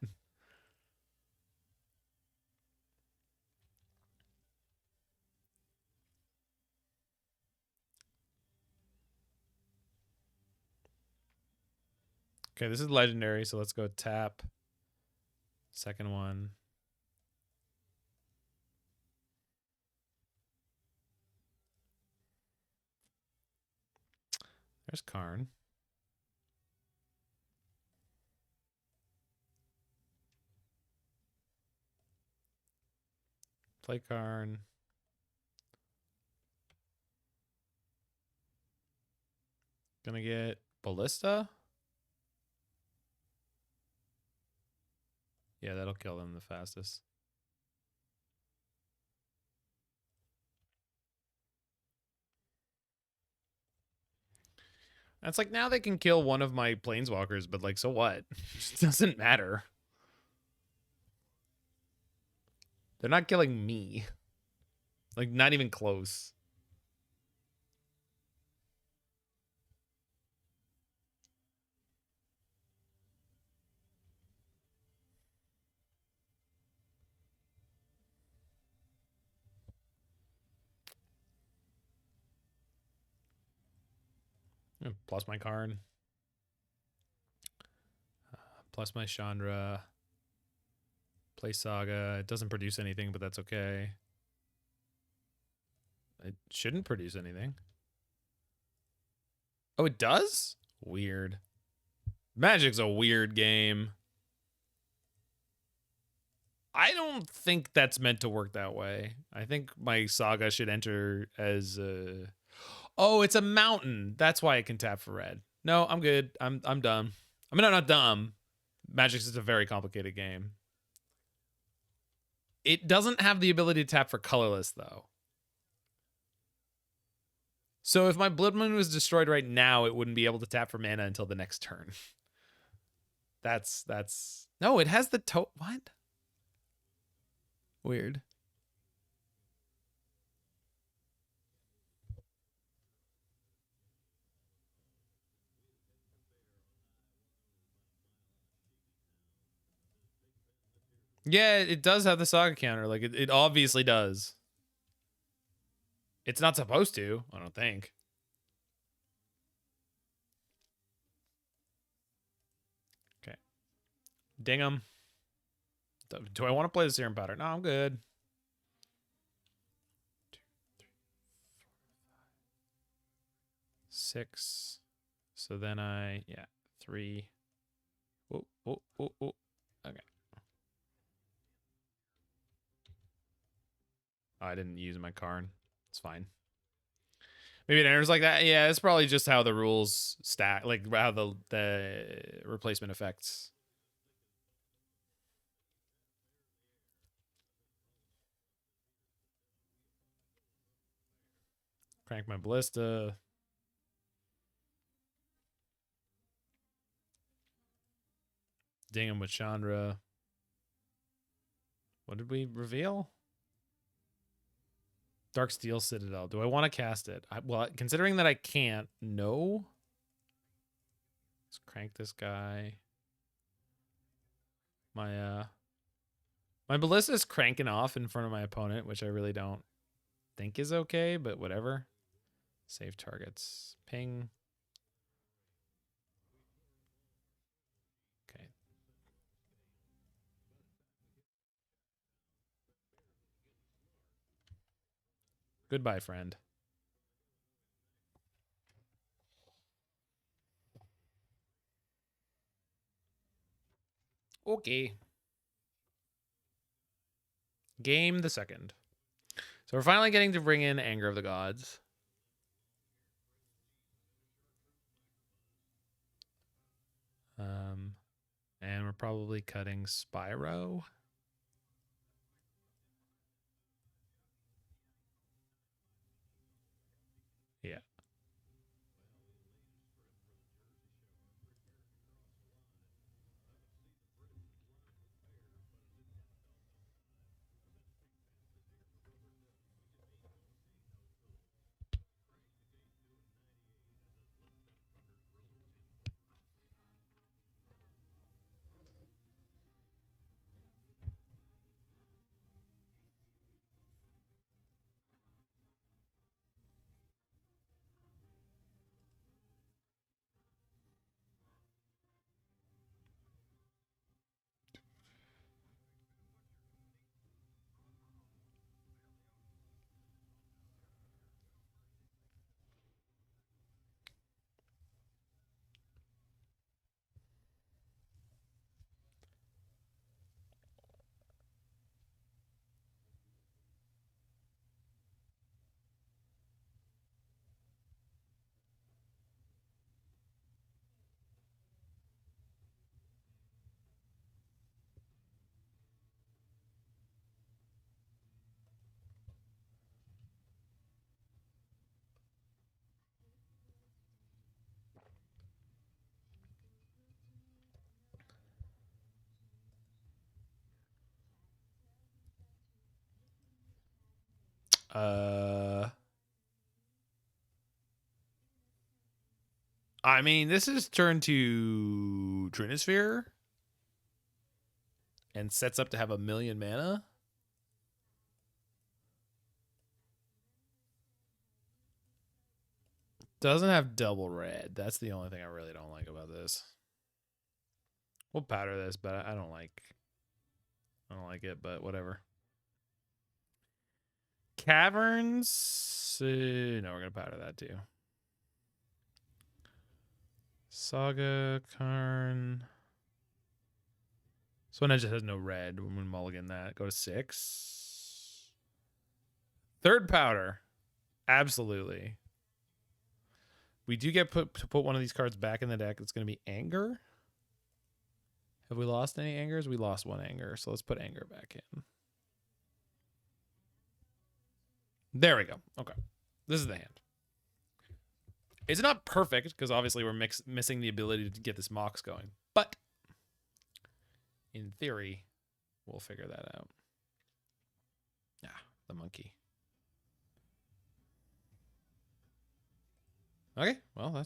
Okay, this is legendary, so let's go tap. Second one. There's Karn. Play Karn. Gonna get Ballista. Yeah, that'll kill them the fastest. That's like now they can kill one of my planeswalkers, but like, so what? It just doesn't matter. They're not killing me. Like, not even close. Plus my Karn. Plus my Chandra. Play Saga. It doesn't produce anything, but that's okay. It shouldn't produce anything. Oh, it does? Weird. Magic's a weird game. I don't think that's meant to work that way. I think my Saga should enter as a... Oh, it's a mountain. That's why it can tap for red. No, I'm good. I'm dumb. I mean, I'm not dumb. Magic's is a very complicated game. It doesn't have the ability to tap for colorless, though. So if my Blood Moon was destroyed right now, it wouldn't be able to tap for mana until the next turn. That's... No, it has the what? Weird. Yeah, it does have the Saga counter. Like, it obviously does. It's not supposed to, I don't think. Okay. Ding 'em. Do I want to play the Serum Powder? No, I'm good. 2, 3, 4, 5, 6. So then yeah, 3. Whoa. Okay. Oh, I didn't use my Karn. It's fine. Maybe it enters like that. Yeah, it's probably just how the rules stack, like how the replacement affects. Crank my Ballista. Ding him with Chandra. What did we reveal? Darksteel Citadel. Do I want to cast it? Well, considering that I can't, no. Let's crank this guy. My Ballista is cranking off in front of my opponent, which I really don't think is okay, but whatever. Save targets. Ping. Okay. Goodbye, friend. Okay. Game the second. So we're finally getting to bring in Anger of the Gods. And we're probably cutting Spyro. Yeah. I mean, this is turned to Trinisphere and sets up to have 1,000,000 mana. Doesn't have double red. That's the only thing I really don't like about this. We'll powder this, but I don't like it, but whatever. Caverns. No, we're going to powder that too. Saga, Karn. So one just has no red. We're going to mulligan that. Go to 6. Third powder. Absolutely. We do get to put one of these cards back in the deck. It's going to be Anger. Have we lost any Angers? We lost one Anger. So let's put Anger back in. There we go. Okay. This is the hand. It's not perfect because obviously we're missing the ability to get this Mox going. But in theory, we'll figure that out. Ah, the monkey. Okay, well,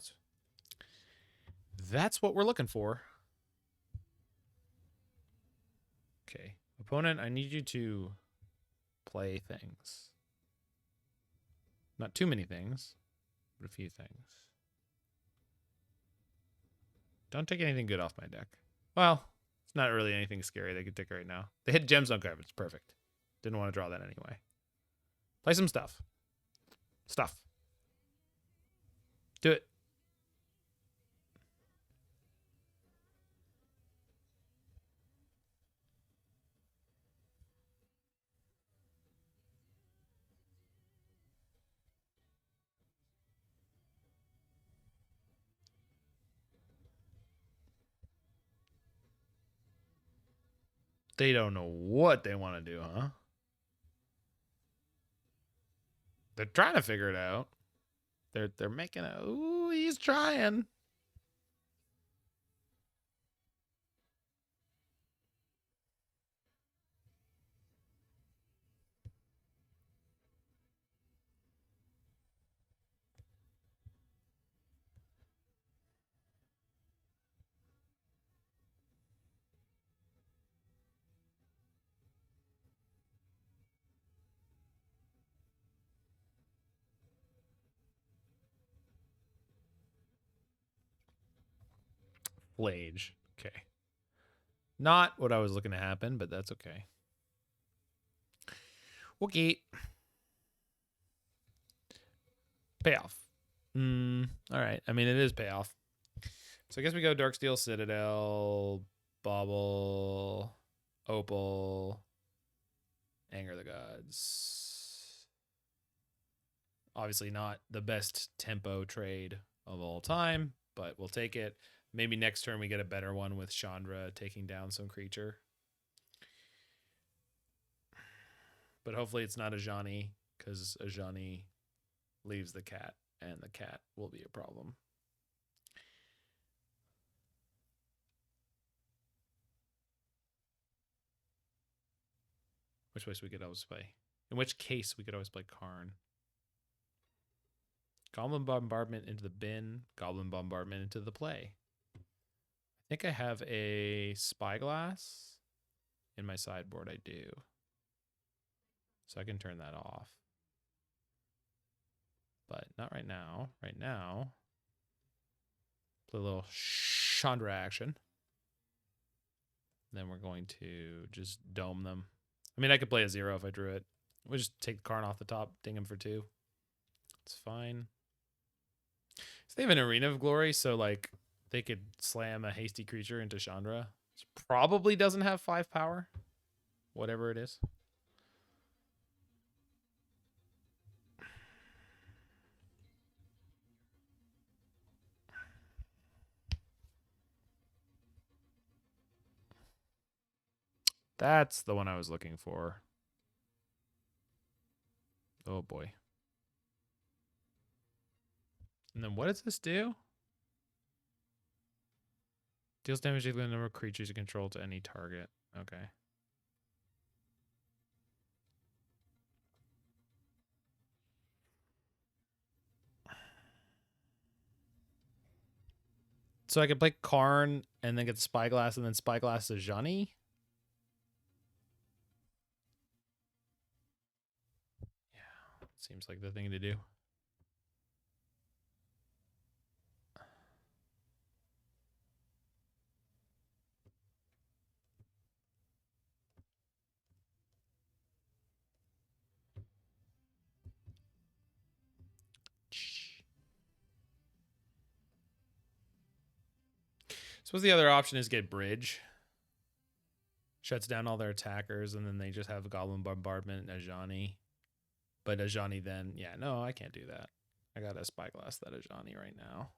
that's what we're looking for. Okay, opponent, I need you to play things. Not too many things, but a few things. Don't take anything good off my deck. Well, it's not really anything scary they could take right now. They hit Gemstone Caverns. Perfect. Didn't want to draw that anyway. Play some stuff. Do it. They don't know what they want to do, huh? They're trying to figure it out. They're making a ooh, he's trying. Flage. Okay. Not what I was looking to happen, but that's okay. Okay. Payoff. All right. I mean, it is payoff. So I guess we go Darksteel Citadel, Bauble, Opal, Anger the Gods. Obviously not the best tempo trade of all time, but we'll take it. Maybe next turn we get a better one with Chandra taking down some creature. But hopefully it's not Ajani, because Ajani leaves the cat, and the cat will be a problem. Which way we could always play? In which case we could always play Karn. Goblin Bombardment into the bin. Goblin Bombardment into the play. I think I have a Spyglass in my sideboard. I do. So I can turn that off. But not right now. Right now, play a little Chandra action. Then we're going to just dome them. I mean, I could play a 0 if I drew it. We'll just take Karn off the top, ding him for 2. It's fine. So they have an Arena of Glory, so like they could slam a hasty creature into Chandra. It probably doesn't have 5 power, whatever it is. That's the one I was looking for. Oh boy. And then what does this do? Deals damage equal to the number of creatures you control to any target. Okay. So I could play Karn and then get Spyglass and then Spyglass to Johnny. Yeah, seems like the thing to do. Suppose the other option is get Bridge. Shuts down all their attackers, and then they just have Goblin Bombardment and Ajani. But Ajani then, yeah, no, I can't do that. I got a Spyglass that Ajani right now.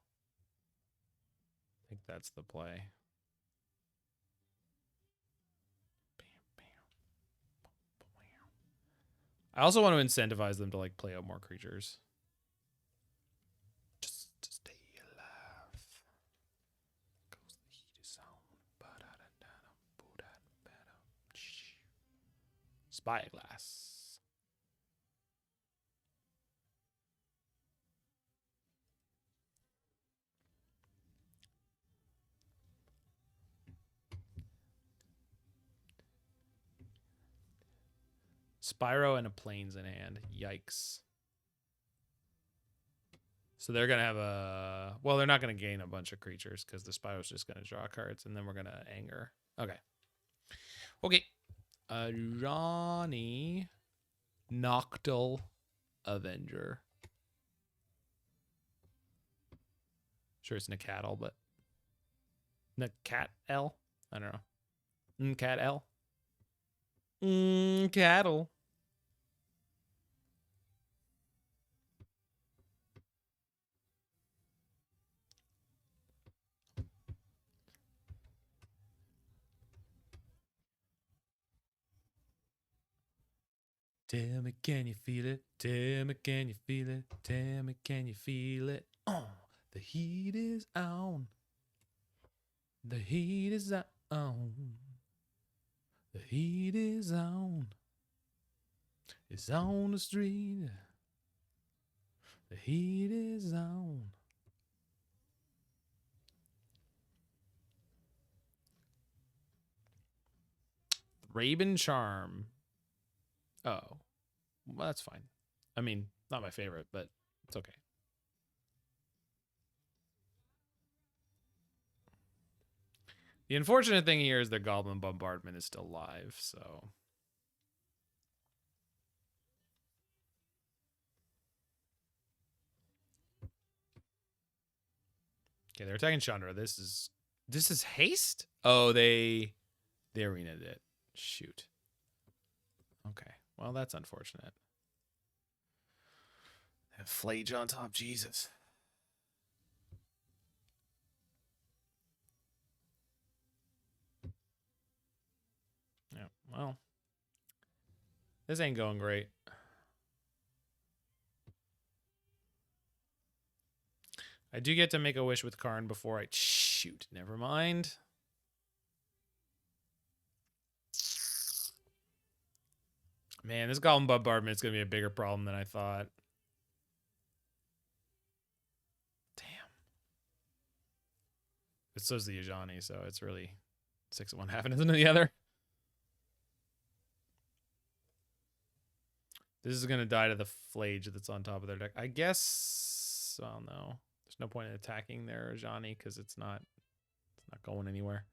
I think that's the play. I also want to incentivize them to like play out more creatures. Just to stay alive. Cause the heat is on. Spyglass. Spyro and a Plains in hand. Yikes. So they're going to have a... Well, they're not going to gain a bunch of creatures because the Spyro's just going to draw cards, and then we're going to anger. Okay. Okay. Johnny Noctil Avenger. Sure, it's Nacatl, but... Nacatl? I don't know. Nacatl? Cattle. Tell me, can you feel it? Tell me, can you feel it? Tell me, can you feel it? Oh, the heat is on. The heat is on. The heat is on. It's on the street. The heat is on. Raven Charm. Oh. Well, that's fine. I mean, not my favorite, but it's okay. The unfortunate thing here is their Goblin Bombardment is still live, so... Okay, they're attacking Chandra. This is haste? Oh, they arenaed it. Shoot. Okay. Well, that's unfortunate. Have Flage on top. Jesus. Yeah, well. This ain't going great. I do get to make a wish with Karn before I... Shoot. Never mind. Man, this Goblin Bombardment is going to be a bigger problem than I thought. Damn. But so's the Ajani, so it's really 6 of one, half a dozen of the other. This is going to die to the Flage that's on top of their deck. I guess... Well, no. There's no point in attacking their Ajani because it's not going anywhere.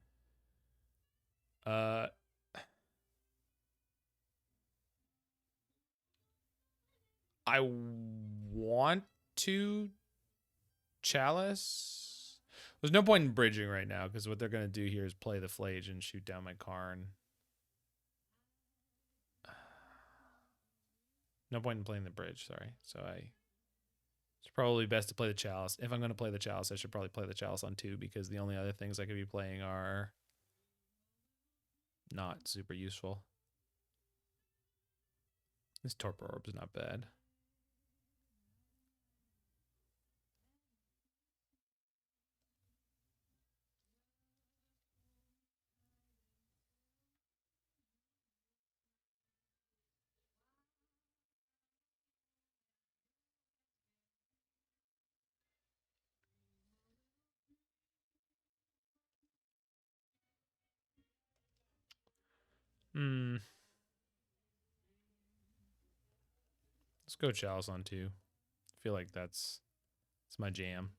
I want to Chalice. There's no point in bridging right now because what they're going to do here is play the Flage and shoot down my Karn. No point in playing the bridge, sorry. So it's probably best to play the Chalice. If I'm going to play the Chalice, I should probably play the Chalice on 2 because the only other things I could be playing are not super useful. This Torpor Orb is not bad. Let's go Chalice on 2. I feel like that's my jam.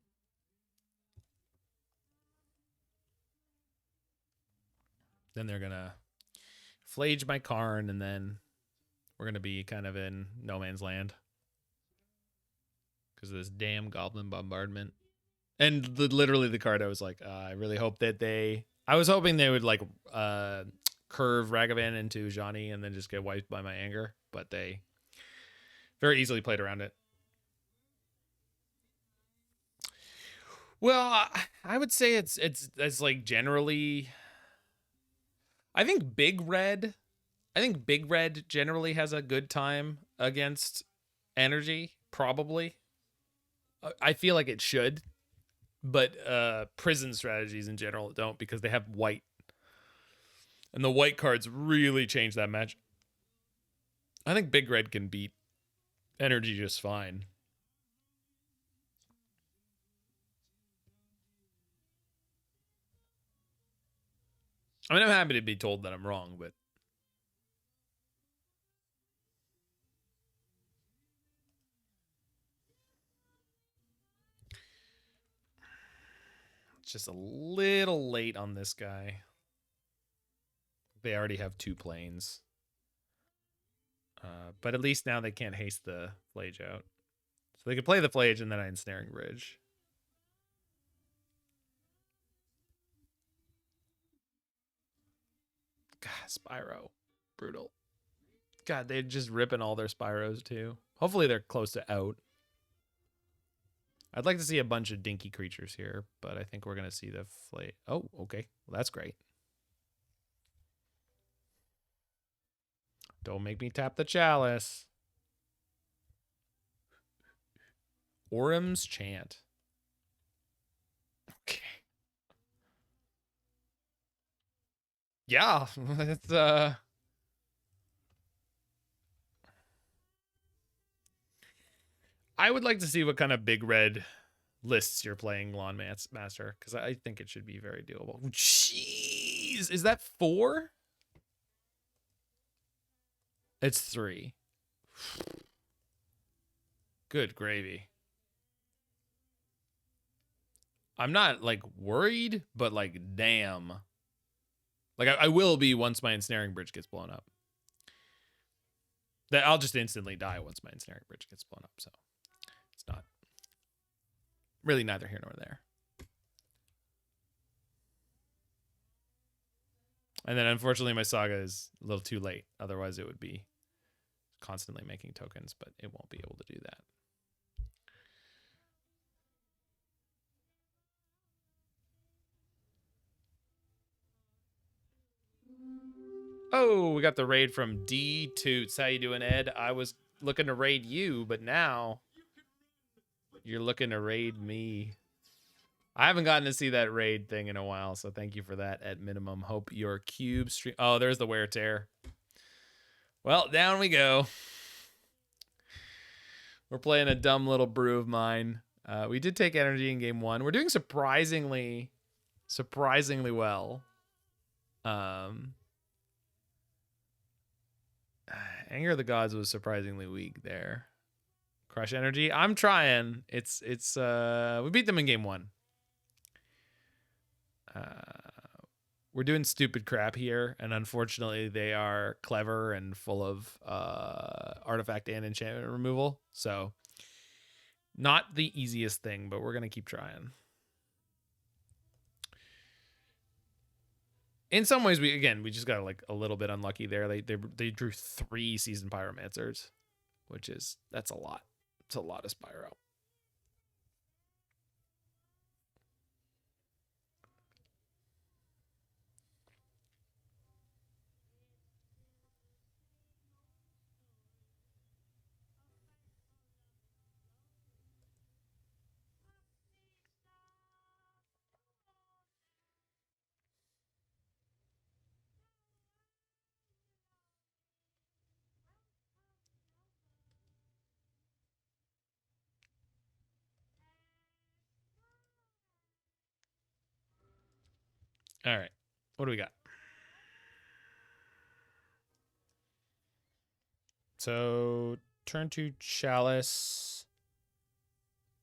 Then they're gonna flage my Karn, and then we're gonna be kind of in no man's land because of this damn Goblin Bombardment. And literally the card I was like, I really hope that I was hoping they would like curve Ragavan into Johnny and then just get wiped by my anger, but they very easily played around it. Well, I would say it's like generally. I think Big Red generally has a good time against energy, probably. I feel like it should, but prison strategies in general don't, because they have white. And the white cards really change that match. I think Big Red can beat energy just fine. I mean, I'm happy to be told that I'm wrong, but it's just a little late on this guy. They already have 2 planes. But at least now they can't haste the Flage out. So they could play the Flage and then I Ensnaring Bridge. God, Spyro. Brutal. God, they're just ripping all their Spyros too. Hopefully they're close to out. I'd like to see a bunch of dinky creatures here, but I think we're going to see the Flage. Oh, okay. Well, that's great. Don't make me tap the Chalice. Orem's Chant. Okay. Yeah, it's I would like to see what kind of Big Red lists you're playing, Lawn Master, because I think it should be very doable. Jeez, is that 4? It's 3. Good gravy. I'm not like worried, but like damn. Like I will be once my Ensnaring Bridge gets blown up. That I'll just instantly die once my Ensnaring Bridge gets blown up. So it's not really neither here nor there. And then unfortunately my Saga is a little too late. Otherwise it would be constantly making tokens, but it won't be able to do that. Oh, we got the raid from D Toots. How you doing, Ed? I was looking to raid you, but now you're looking to raid me. I haven't gotten to see that raid thing in a while, so thank you for that at minimum. Hope your cube stream. Oh, there's the wear tear. Well, down we go. We're playing a dumb little brew of mine. We did take energy in game 1. We're doing surprisingly well. Anger of the Gods was surprisingly weak there. Crush energy. I'm trying. It's we beat them in game 1. We're doing stupid crap here, and unfortunately they are clever and full of artifact and enchantment removal. So not the easiest thing, but we're gonna keep trying. In some ways, we just got like a little bit unlucky there. They drew 3 Seasoned Pyromancers, which that's a lot. It's a lot of Spyro. All right, what do we got? So turn to Chalice.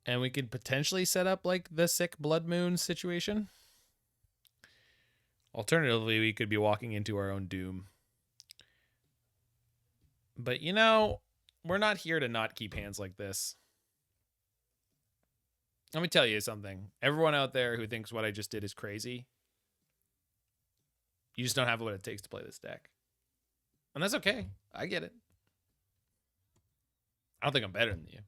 And we could potentially set up like the sick Blood Moon situation. Alternatively, we could be walking into our own doom. But you know, we're not here to not keep hands like this. Let me tell you something. Everyone out there who thinks what I just did is crazy, you just don't have what it takes to play this deck. And that's okay. I get it. I don't think I'm better than you.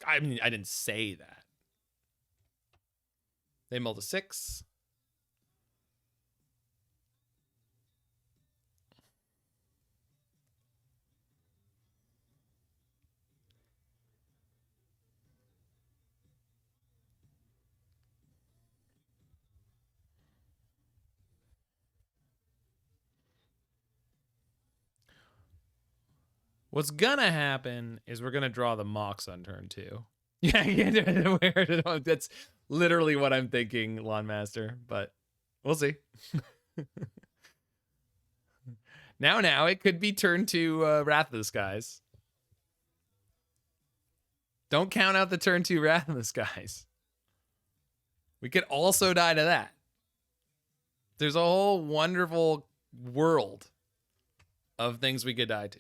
I mean, I didn't say that. They mulled a 6. What's gonna happen is we're gonna draw the Mox on turn 2. Yeah, that's literally what I'm thinking, Lawn Master, but we'll see. Now it could be turn 2 Wrath of the Skies. Don't count out the turn 2 Wrath of the Skies. We could also die to that. There's a whole wonderful world of things we could die to.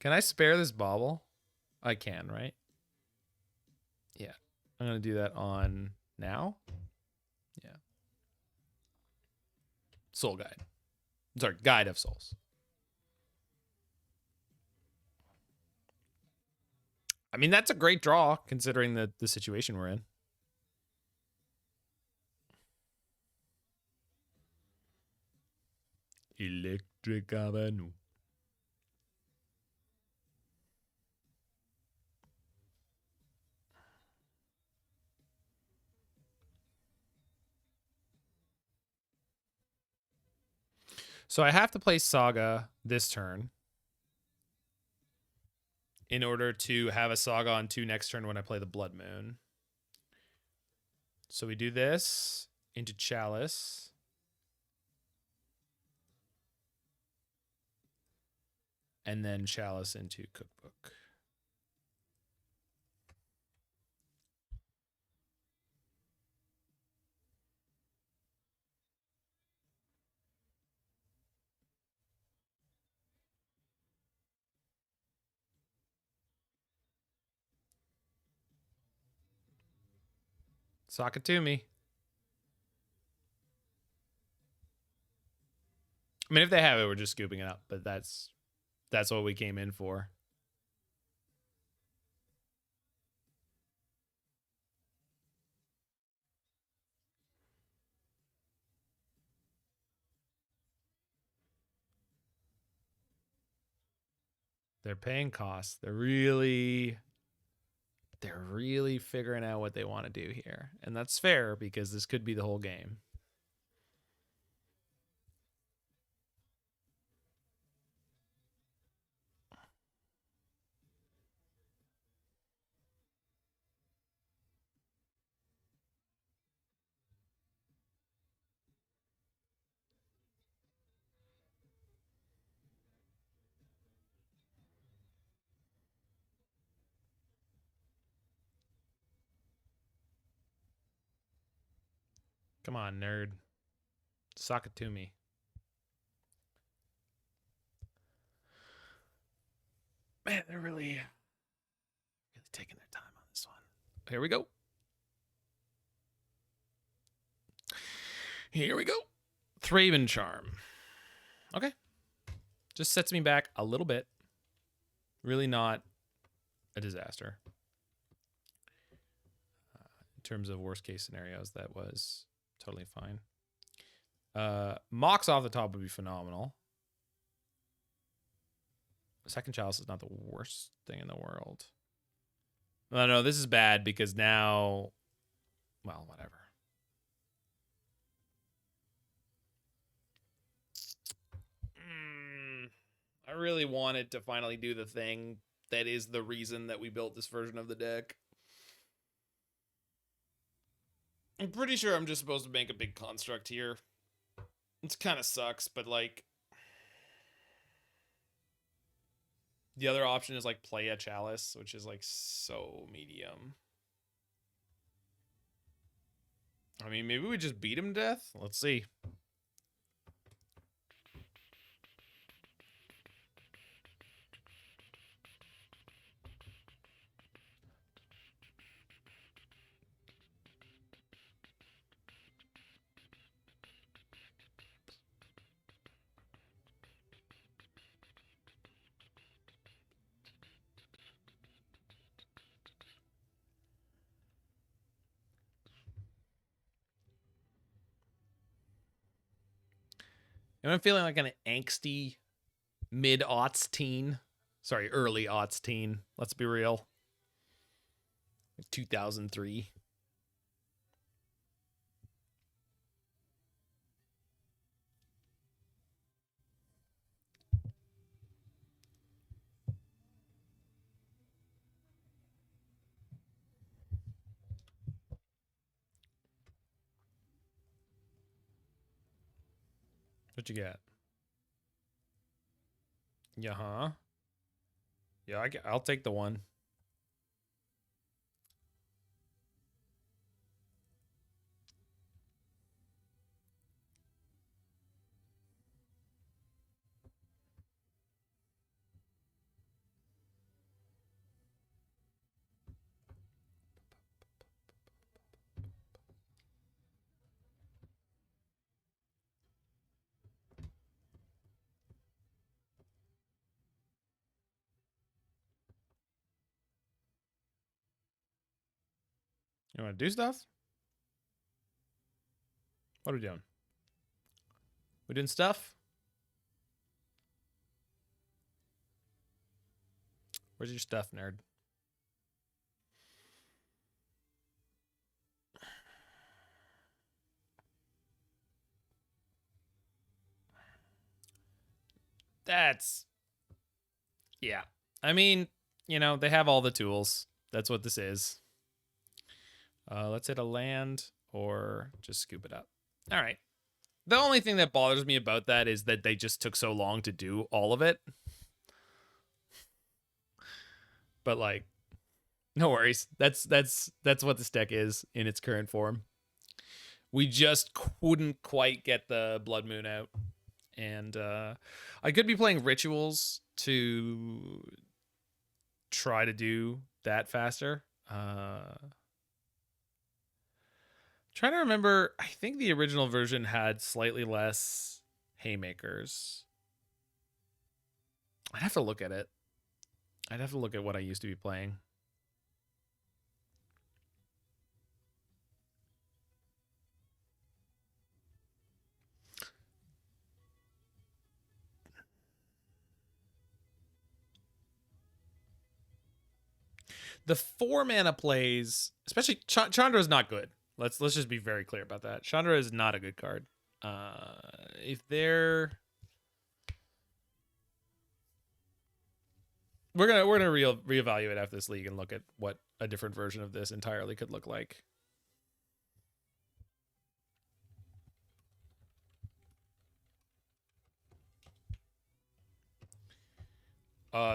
Can I spare this Bauble? I can, right? Yeah. I'm going to do that on now. Yeah. Soul Guide. Sorry, Guide of Souls. I mean, that's a great draw considering the situation we're in. Electric Avenue. So I have to play Saga this turn in order to have a Saga on 2 next turn when I play the Blood Moon. So we do this into Chalice. And then Chalice into Cookbook. Sock it to me. I mean, if they have it, we're just scooping it up, but that's what we came in for. They're paying costs. They're really figuring out what they want to do here. And that's fair because this could be the whole game. Come on, nerd. Sock it to me. Man, they're really taking their time on this one. Here we go. Here we go. Thraven Charm. Okay. Just sets me back a little bit. Really not a disaster. In terms of worst case scenarios, that was totally fine. Mox off the top would be phenomenal. Second Chalice is not the worst thing in the world. No, this is bad because now, well, whatever. I really wanted to finally do the thing that is the reason that we built this version of the deck. I'm pretty sure I'm just supposed to make a big construct here. It kind of sucks, but like, The other option is like play a Chalice, which is like so medium. I mean, maybe we just beat him to death? Let's see. I'm feeling like an angsty mid-aughts teen. Sorry, early aughts teen. Let's be real. 2003. What you got? Yeah, huh? Yeah, I'll take the one. You want to do stuff? What are we doing? We doing stuff? Where's your stuff, nerd? That's... Yeah. I mean, you know, they have all the tools. That's what this is. Let's hit a land or just scoop it up. All right. The only thing that bothers me about that is that they just took so long to do all of it. But like, no worries. That's what this deck is in its current form. We just couldn't quite get the Blood Moon out. And I could be playing rituals to try to do that faster. Trying to remember, I think the original version had slightly less haymakers. I'd have to look at it. I'd have to look at what I used to be playing. The 4-mana plays, especially Chandra is not good. Let's just be very clear about that. Chandra is not a good card. If they're... We're gonna reevaluate after this league and look at what a different version of this entirely could look like.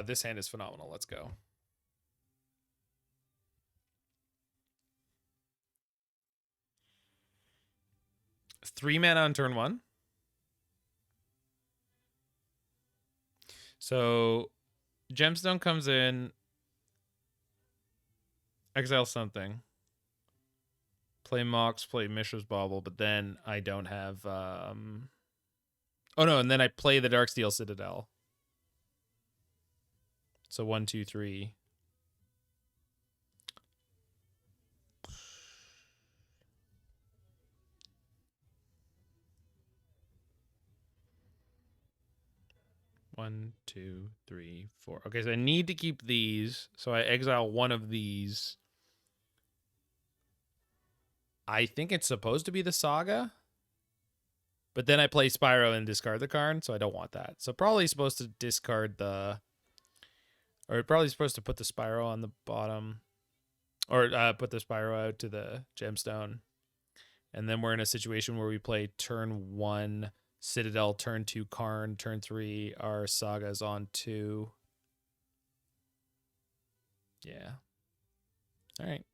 This hand is phenomenal. Let's go. 3 mana on turn 1. So Gemstone comes in, exile something, play Mox, play Mishra's Bauble, but then I don't have... Oh no, and then I play the Darksteel Citadel. So 1, 2, 3. One, two, three, four. Okay, so I need to keep these. So I exile one of these. I think it's supposed to be the Saga. But then I play Spyro and discard the Karn, so I don't want that. So probably supposed to discard the... Or probably supposed to put the Spyro on the bottom. Or put the Spyro out to the Gemstone. And then we're in a situation where we play turn 1... Citadel, turn 2 Karn, turn 3 our Sagas on 2. Yeah. All right.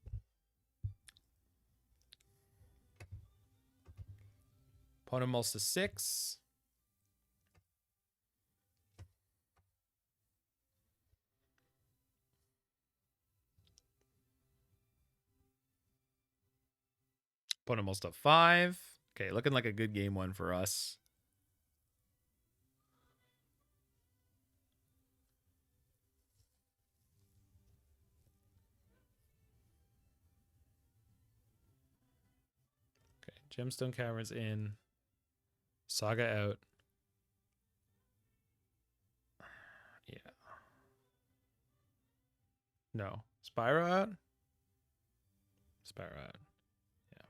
Opponent mulls to 6. Opponent mulls to 5. Okay, looking like a good game one for us. Okay, Gemstone Caverns in. Saga out. Yeah. No. Spyro out? Spyro out. Yeah.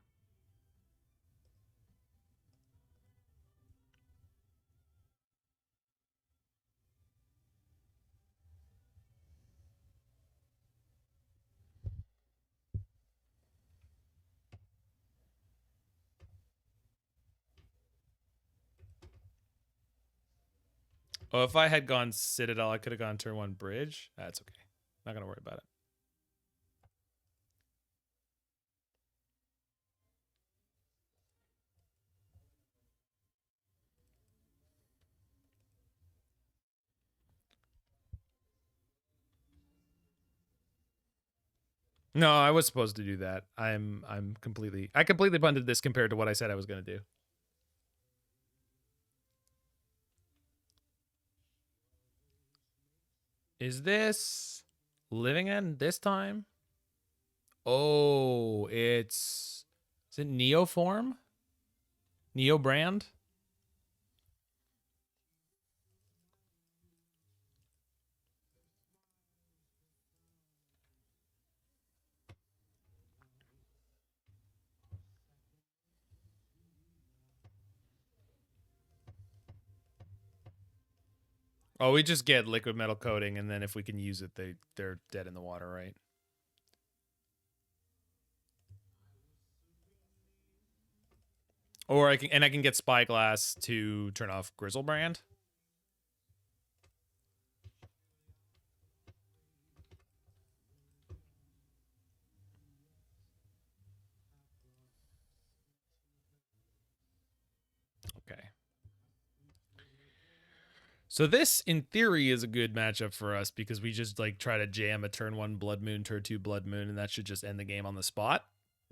Oh, if I had gone Citadel, I could have gone turn 1 Bridge. That's okay. Not going to worry about it. No, I was supposed to do that. I completely punted this compared to what I said I was going to do. Is this Living End this time? Oh, is it Neoform? Neo brand? Oh, we just get Liquimetal Coating, and then if we can use it, they're dead in the water, right? Or I can get Spyglass to turn off Grizzlebrand. Okay. So this, in theory, is a good matchup for us because we just like try to jam a turn 1 Blood Moon, turn 2 Blood Moon, and that should just end the game on the spot.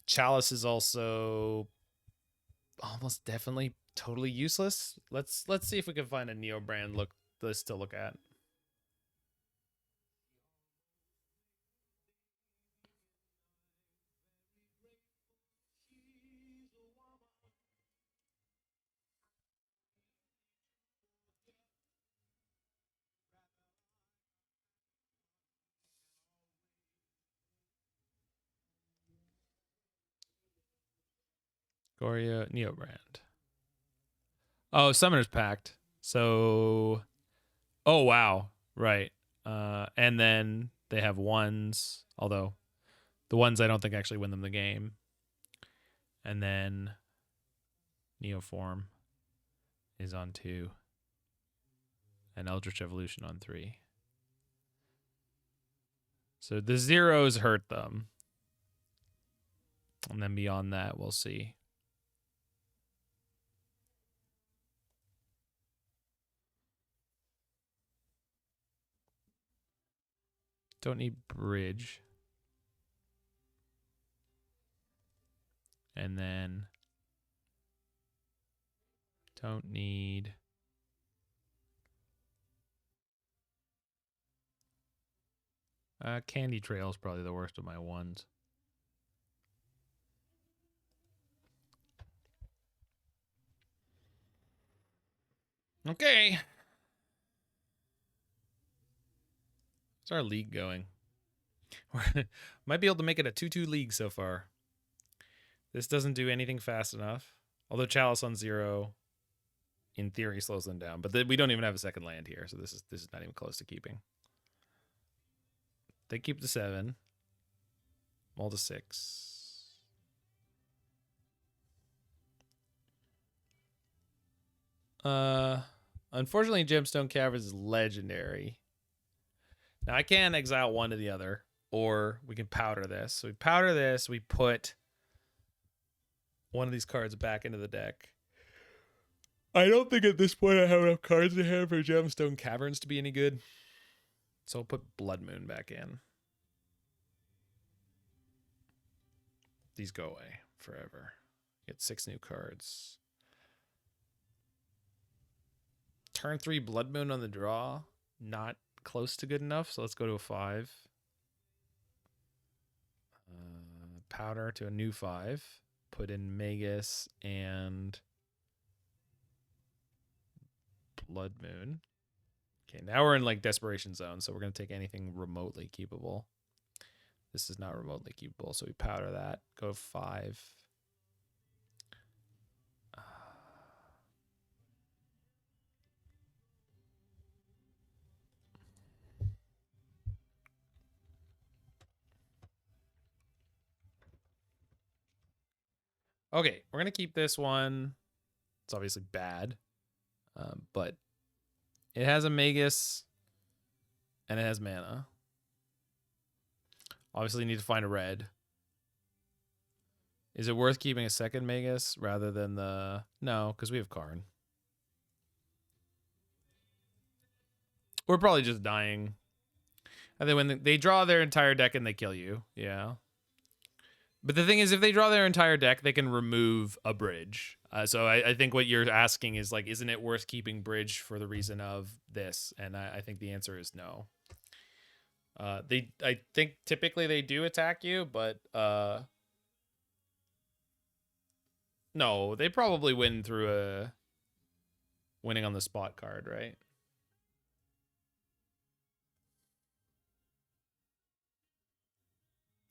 Chalice is also almost definitely totally useless. Let's see if we can find a Neo brand list to look at. Goria Neo brand. Oh, Summoner's Pact. So, oh wow, right. And then they have ones, although the ones I don't think actually win them the game. And then Neoform is on 2. And Eldritch Evolution on 3. So the zeros hurt them. And then beyond that, we'll see. Don't need Bridge. And then don't need Candy Trail is probably the worst of my ones. Okay. How's our league going? Might be able to make it a 2-2 league so far. This doesn't do anything fast enough. Although Chalice on 0, in theory, slows them down. But we don't even have a second land here, so this is not even close to keeping. They keep the 7. Mull to 6. Unfortunately, Gemstone Caverns is legendary. Now I can exile one to the other, or we can powder this. So we powder this, we put one of these cards back into the deck. I don't think at this point I have enough cards in hand for Gemstone Caverns to be any good. So I'll put Blood Moon back in. These go away forever. Get 6 new cards. Turn 3 Blood Moon on the draw. Not close to good enough, so let's go to a 5. Powder to a new 5. Put in Magus and Blood Moon. Okay, now we're in like desperation zone, so we're going to take anything remotely keepable. This is not remotely keepable, so we powder that. Go 5. Okay, we're going to keep this one. It's obviously bad, but it has a Magus and it has mana. Obviously, you need to find a red. Is it worth keeping a second Magus rather than the... No, because we have Karn. We're probably just dying. And then when they draw their entire deck and they kill you. Yeah. But the thing is, if they draw their entire deck, they can remove a bridge. So I think what you're asking is, like, isn't it worth keeping bridge for the reason of this? And I think the answer is no. I think typically they do attack you, but no, they probably win through a winning on the spot card, right?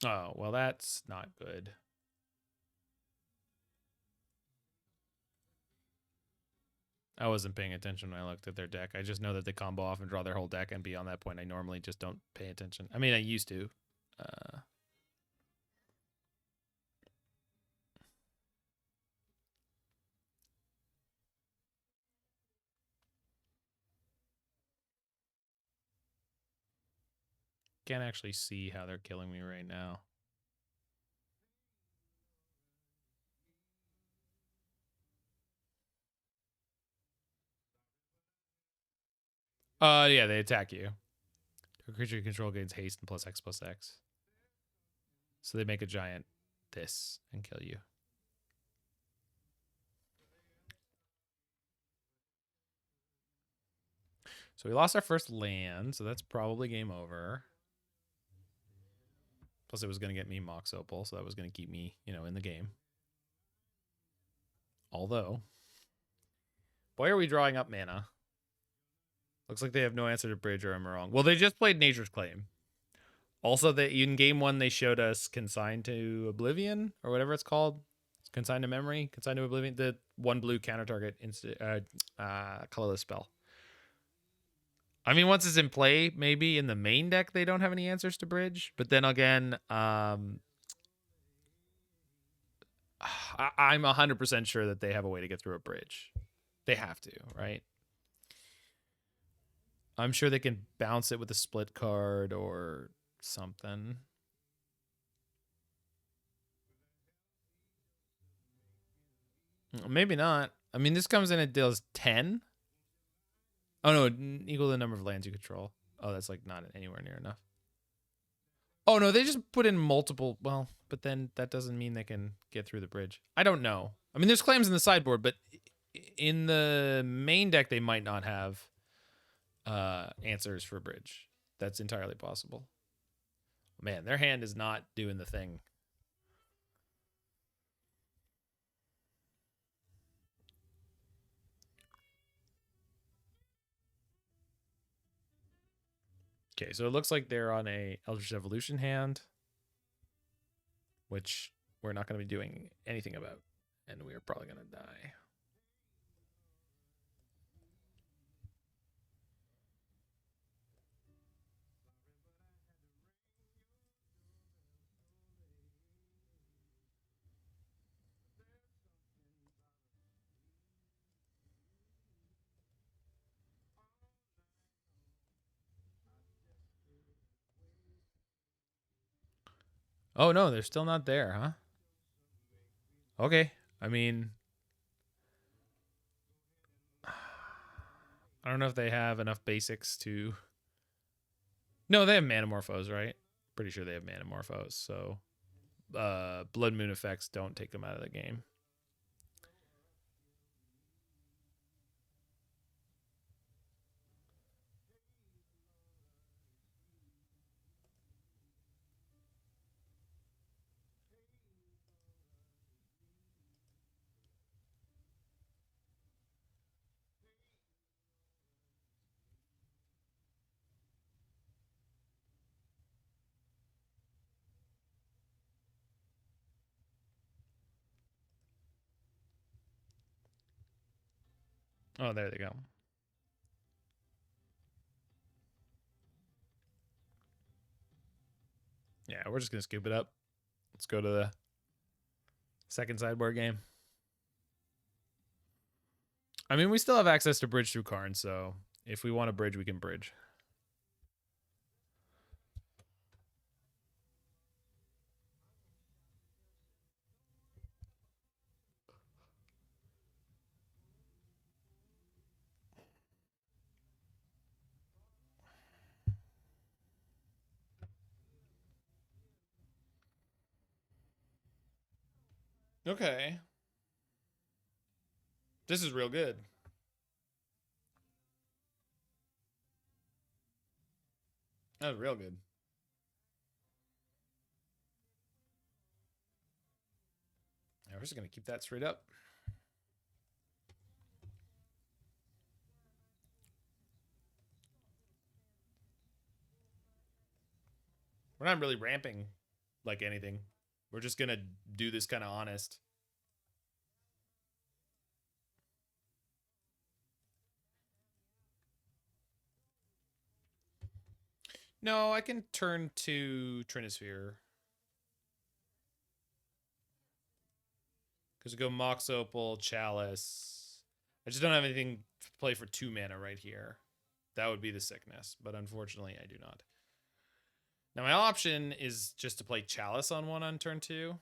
Oh, well, that's not good. I wasn't paying attention when I looked at their deck. I just know that they combo off and draw their whole deck, and beyond that point, I normally just don't pay attention. I mean, I used to. Can't actually see how they're killing me right now. Yeah, they attack you. A creature you control gains haste and plus X. So they make a giant this and kill you. So we lost our first land, so that's probably game over. Plus it was going to get me Mox Opal, so that was going to keep me, in the game. Although, boy, are we drawing up mana. Looks like they have no answer to bridge, or I'm wrong. Well, they just played Nature's Claim. Also, in game 1, they showed us Consigned to Oblivion, or whatever it's called. Consigned to Memory, Consigned to Oblivion, the 1 blue counter target colorless spell. I mean, once it's in play, maybe in the main deck they don't have any answers to bridge. But then again, I'm 100% sure that they have a way to get through a bridge. They have to, right? I'm sure they can bounce it with a split card or something. Maybe not. I mean, this comes in, it deals 10. Oh, no, equal to the number of lands you control. Oh, that's like not anywhere near enough. Oh, no, they just put in multiple. Well, but then that doesn't mean they can get through the bridge. I don't know. I mean, there's claims in the sideboard, but in the main deck, they might not have answers for bridge. That's entirely possible. Man, their hand is not doing the thing. Okay, so it looks like they're on a Eldritch Evolution hand, which we're not going to be doing anything about, and we are probably going to die. Oh, no, they're still not there, huh? Okay. I mean, I don't know if they have enough basics to... No, they have Manamorphose, right? Pretty sure they have Manamorphose, so... Blood Moon effects don't take them out of the game. Oh, there they go. Yeah, we're just going to scoop it up. Let's go to the second sideboard game. I mean, we still have access to bridge through Karn, so if we want to bridge, we can bridge. Okay. This is real good. That was real good. Yeah, we're just going to keep that straight up. We're not really ramping like anything. We're just going to do this kind of honest. No, I can turn to Trinisphere. Because we go Mox Opal, Chalice. I just don't have anything to play for 2 mana right here. That would be the sickness, but unfortunately I do not. Now my option is just to play Chalice on 1 on turn 2,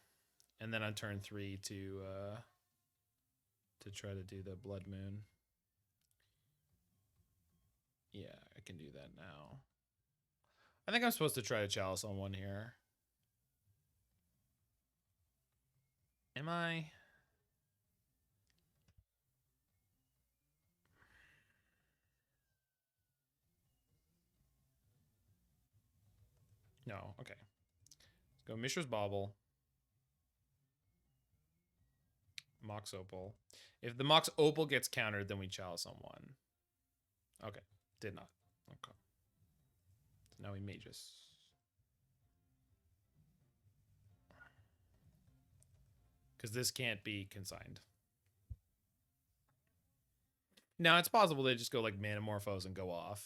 and then on turn 3 to try to do the Blood Moon. Yeah, I can do that now. I think I'm supposed to try a Chalice on 1 here. Am I? No, okay. Let's go Mishra's Bauble. Mox Opal. If the Mox Opal gets countered, then we Chalice on 1. Okay, did not. Okay. So now we Magus. Because this can't be consigned. Now, it's possible they just go like Manamorphose and go off.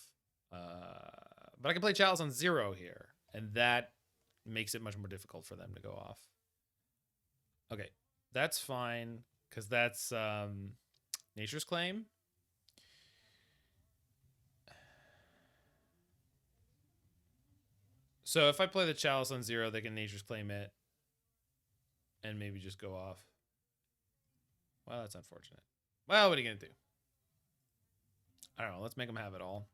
But I can play Chalice on 0 here. And that makes it much more difficult for them to go off. Okay, that's fine. Because that's Nature's Claim. So if I play the Chalice on 0, they can Nature's Claim it. And maybe just go off. Well, that's unfortunate. Well, what are you going to do? I don't know. Let's make them have it all.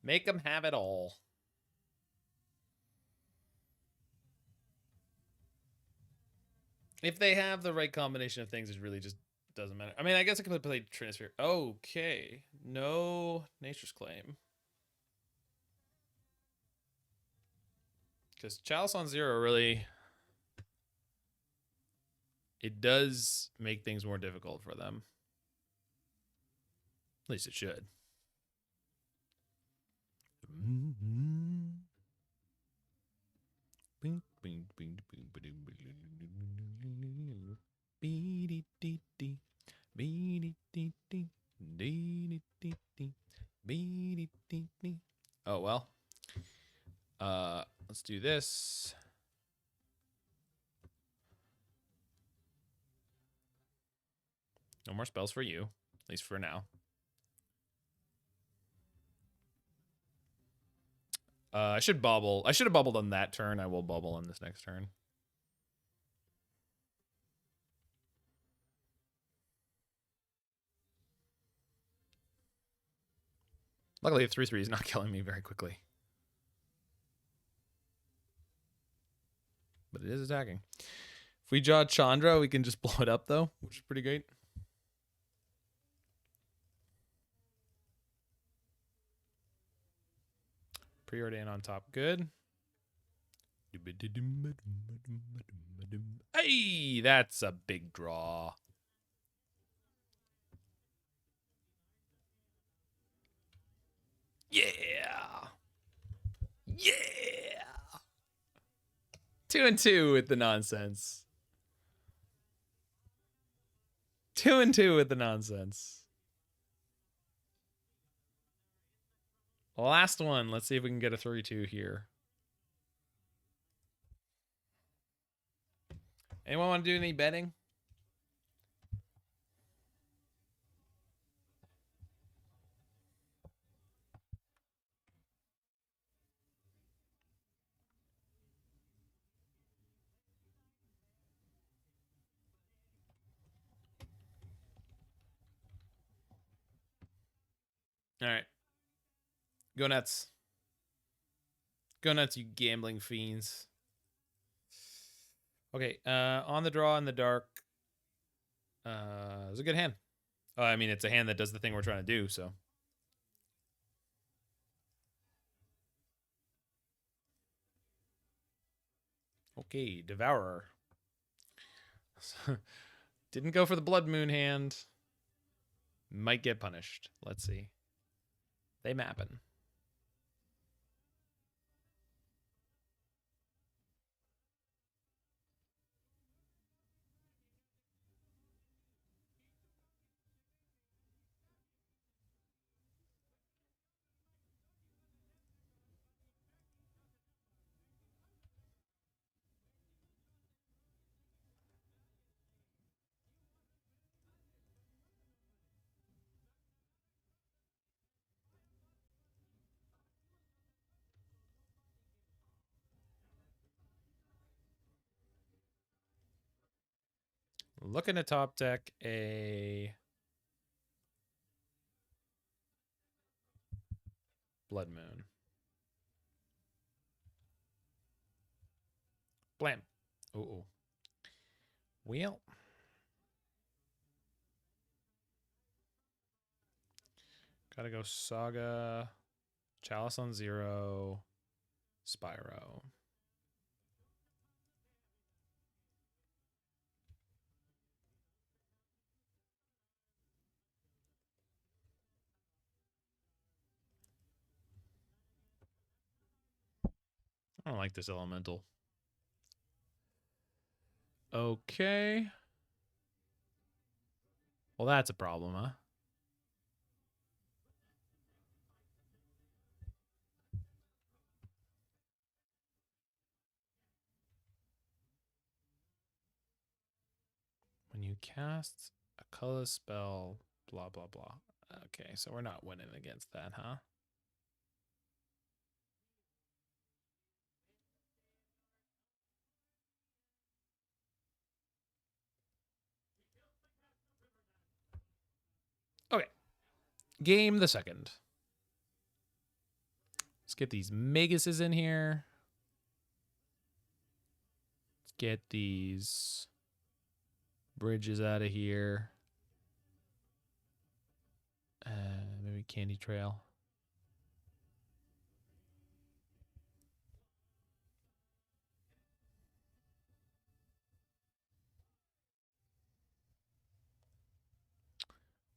Make them have it all. If they have the right combination of things, it really just doesn't matter. I mean, I guess I could play Trinisphere. Okay. No Nature's Claim. Because Chalice on 0 really... It does make things more difficult for them. At least it should. Oh, well. Let's do this. No more spells for you, at least for now. I should bubble. I should have bubbled on that turn. I will bubble on this next turn. Luckily, the 3/3 is not killing me very quickly. But it is attacking. If we draw Chandra, we can just blow it up, though, which is pretty great. Preordain on top. Good. Hey, that's a big draw. Yeah. Yeah. 2-2 with the nonsense. 2-2 with the nonsense. Last one. Let's see if we can get a 3-2 here. Anyone want to do any betting? All right. Go nuts. Go nuts, you gambling fiends. Okay, on the draw in the dark. It's a good hand. I mean, it's a hand that does the thing we're trying to do, so. Okay, Devourer. Didn't go for the Blood Moon hand. Might get punished. Let's see. They mappin'. Looking to top deck a Blood Moon. Blam. Ooh. Well. Gotta go Saga. Chalice on 0. Spyro. I don't like this elemental. Okay. Well, that's a problem, huh? When you cast a colorless spell, blah, blah, blah. Okay, so we're not winning against that, huh? Okay. Game the second. Let's get these Maguses in here. Let's get these bridges out of here. Maybe Candy Trail.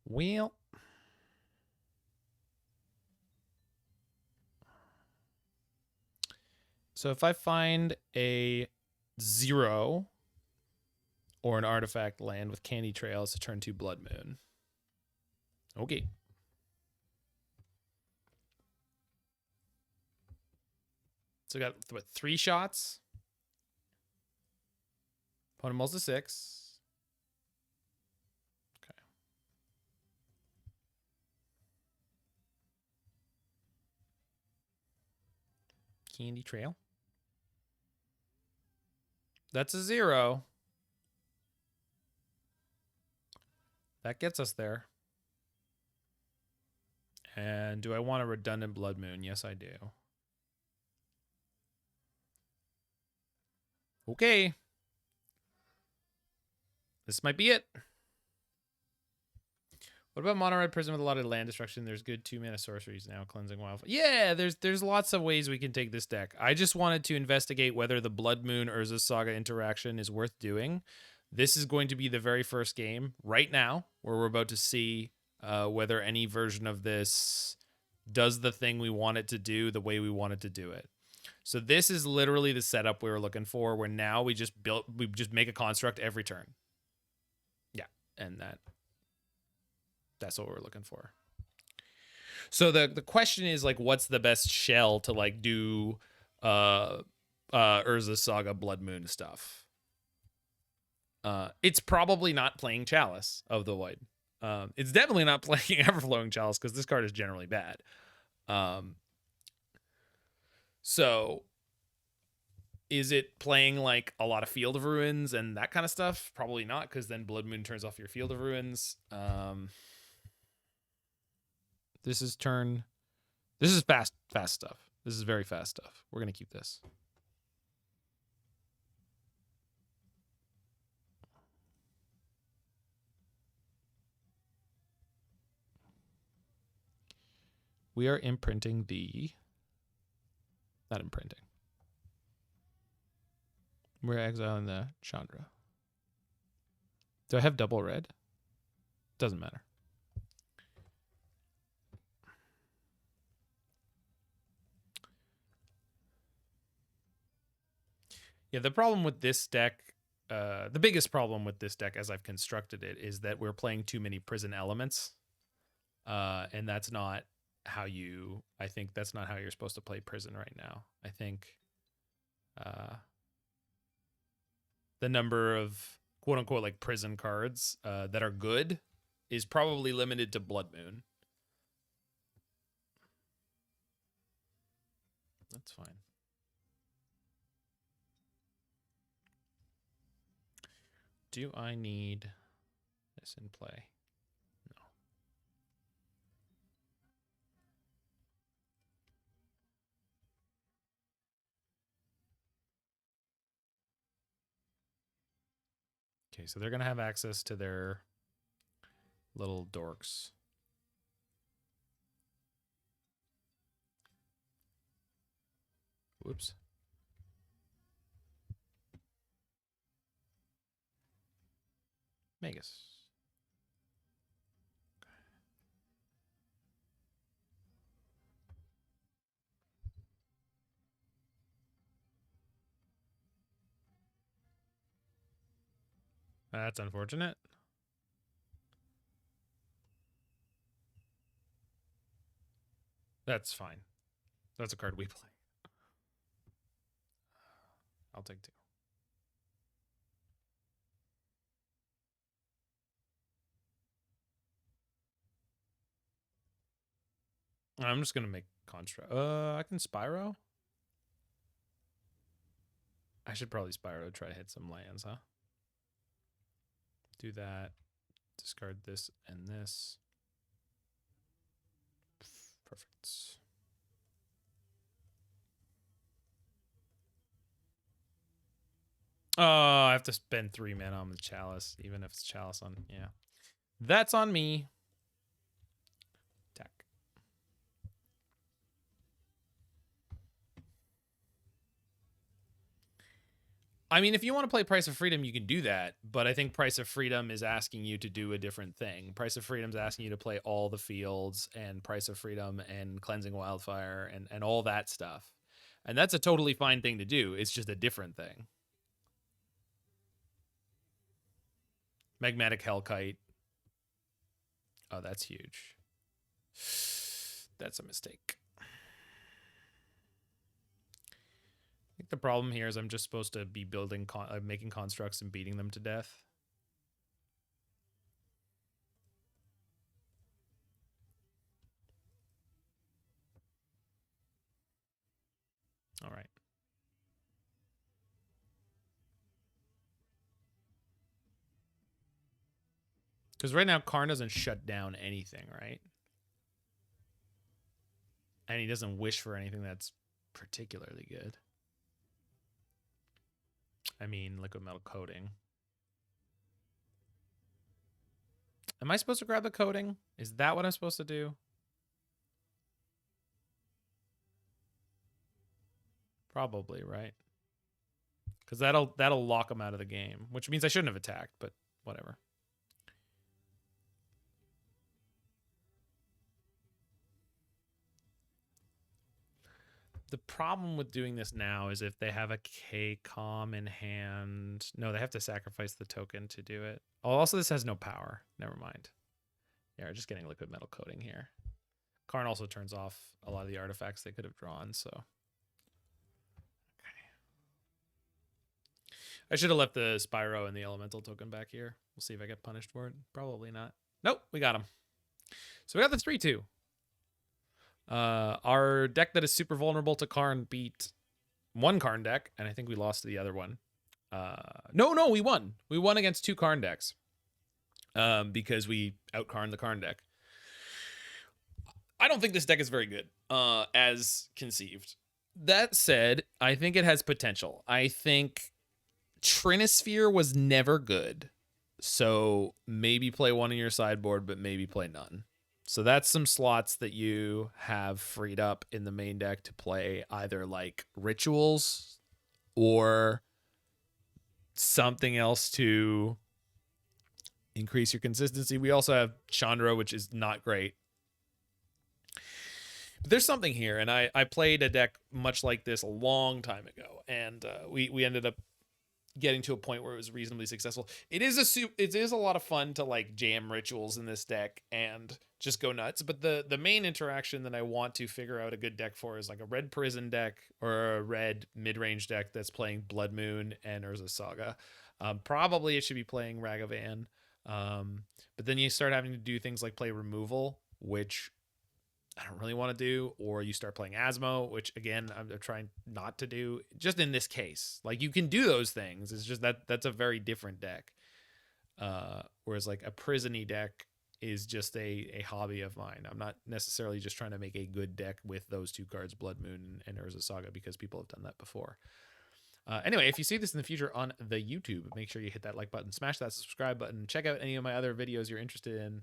Well. So if I find a 0 or an artifact land with Candy Trail, it's a turn 2 Blood Moon. Okay. So we got, what, 3 shots? Opponent mulls to 6. Okay. Candy Trail. That's a 0. That gets us there. And do I want a redundant Blood Moon? Yes, I do. Okay. This might be it. What about mono red prison with a lot of land destruction? There's good 2-mana sorceries now. Cleansing Wildfire. Yeah, there's lots of ways we can take this deck. I just wanted to investigate whether the Blood Moon Urza Saga interaction is worth doing. This is going to be the very first game right now where we're about to see whether any version of this does the thing we want it to do the way we want it to do it. So this is literally the setup we were looking for, where now we just make a construct every turn. Yeah, and that's what we're looking for. So the question is, like, what's the best shell to like do Urza Saga Blood Moon stuff? It's probably not playing Chalice of the Void. It's definitely not playing Everflowing Chalice, because this card is generally bad. So is it playing like a lot of Field of Ruins and that kind of stuff? Probably not, because then Blood Moon turns off your Field of Ruins. This is fast stuff. This is very fast stuff. We're going to keep this. We are imprinting not imprinting. We're exiling the Chandra. Do I have double red? Doesn't matter. Yeah, the problem with this deck, the biggest problem with this deck as I've constructed it, is that we're playing too many prison elements. And that's not how I think that's not how you're supposed to play prison right now. I think the number of quote unquote like prison cards that are good is probably limited to Blood Moon. That's fine. Do I need this in play? No. Okay, so they're going to have access to their little dorks. Whoops. Magus. That's unfortunate. That's fine. That's a card we play. I'll take 2. I'm just going to make construct. I can Spyro. I should probably Spyro to try to hit some lands, huh? Do that. Discard this and this. Perfect. Oh, I have to spend 3 mana on the Chalice, even if it's Chalice on. Yeah. That's on me. Attack. I mean, if you want to play Price of Freedom, you can do that, but I think Price of Freedom is asking you to do a different thing. Price of Freedom is asking you to play all the fields and Price of Freedom and Cleansing Wildfire and all that stuff. And that's a totally fine thing to do. It's just a different thing. Magmatic Hellkite. Oh, that's huge. That's a mistake. I think the problem here is I'm just supposed to be building, making constructs and beating them to death. All right. Because right now, Karn doesn't shut down anything, right? And he doesn't wish for anything that's particularly good. I mean, Liquimetal Coating. Am I supposed to grab the coating? Is that what I'm supposed to do? Probably, right? Because that'll lock him out of the game, which means I shouldn't have attacked, but whatever. The problem with doing this now is if they have a K-Com in hand. No, they have to sacrifice the token to do it. Oh, also this has no power. Never mind. Yeah, we're just getting Liquimetal Coating here. Karn also turns off a lot of the artifacts they could have drawn, so. Okay. I should have left the Spyro and the Elemental token back here. We'll see if I get punished for it. Probably not. Nope, we got him. So we got the 3-2. Our deck that is super vulnerable to Karn beat one Karn deck, and I think we lost to the other one. No, we won. We won against 2 Karn decks. Because we out-Karned the Karn deck. I don't think this deck is very good, as conceived. That said, I think it has potential. I think Trinisphere was never good, so maybe play one in your sideboard, but maybe play none. So that's some slots that you have freed up in the main deck to play either like rituals or something else to increase your consistency. We also have Chandra, which is not great. But there's something here, and I played a deck much like this a long time ago, and we ended up getting to a point where it was reasonably successful. It is a lot of fun to like jam rituals in this deck and just go nuts. But the main interaction that I want to figure out a good deck for is like a red prison deck or a red mid-range deck that's playing Blood Moon and Urza Saga. Probably it should be playing Ragavan. But then you start having to do things like play removal, which I don't really want to do, or you start playing Asmo, which again I'm trying not to do. Just in this case, like you can do those things. It's just that's a very different deck. Whereas like a prisony deck is just a hobby of mine. I'm not necessarily just trying to make a good deck with those 2 cards, Blood Moon and Urza Saga, because people have done that before. Anyway, if you see this in the future on the YouTube, make sure you hit that like button, smash that subscribe button, check out any of my other videos you're interested in.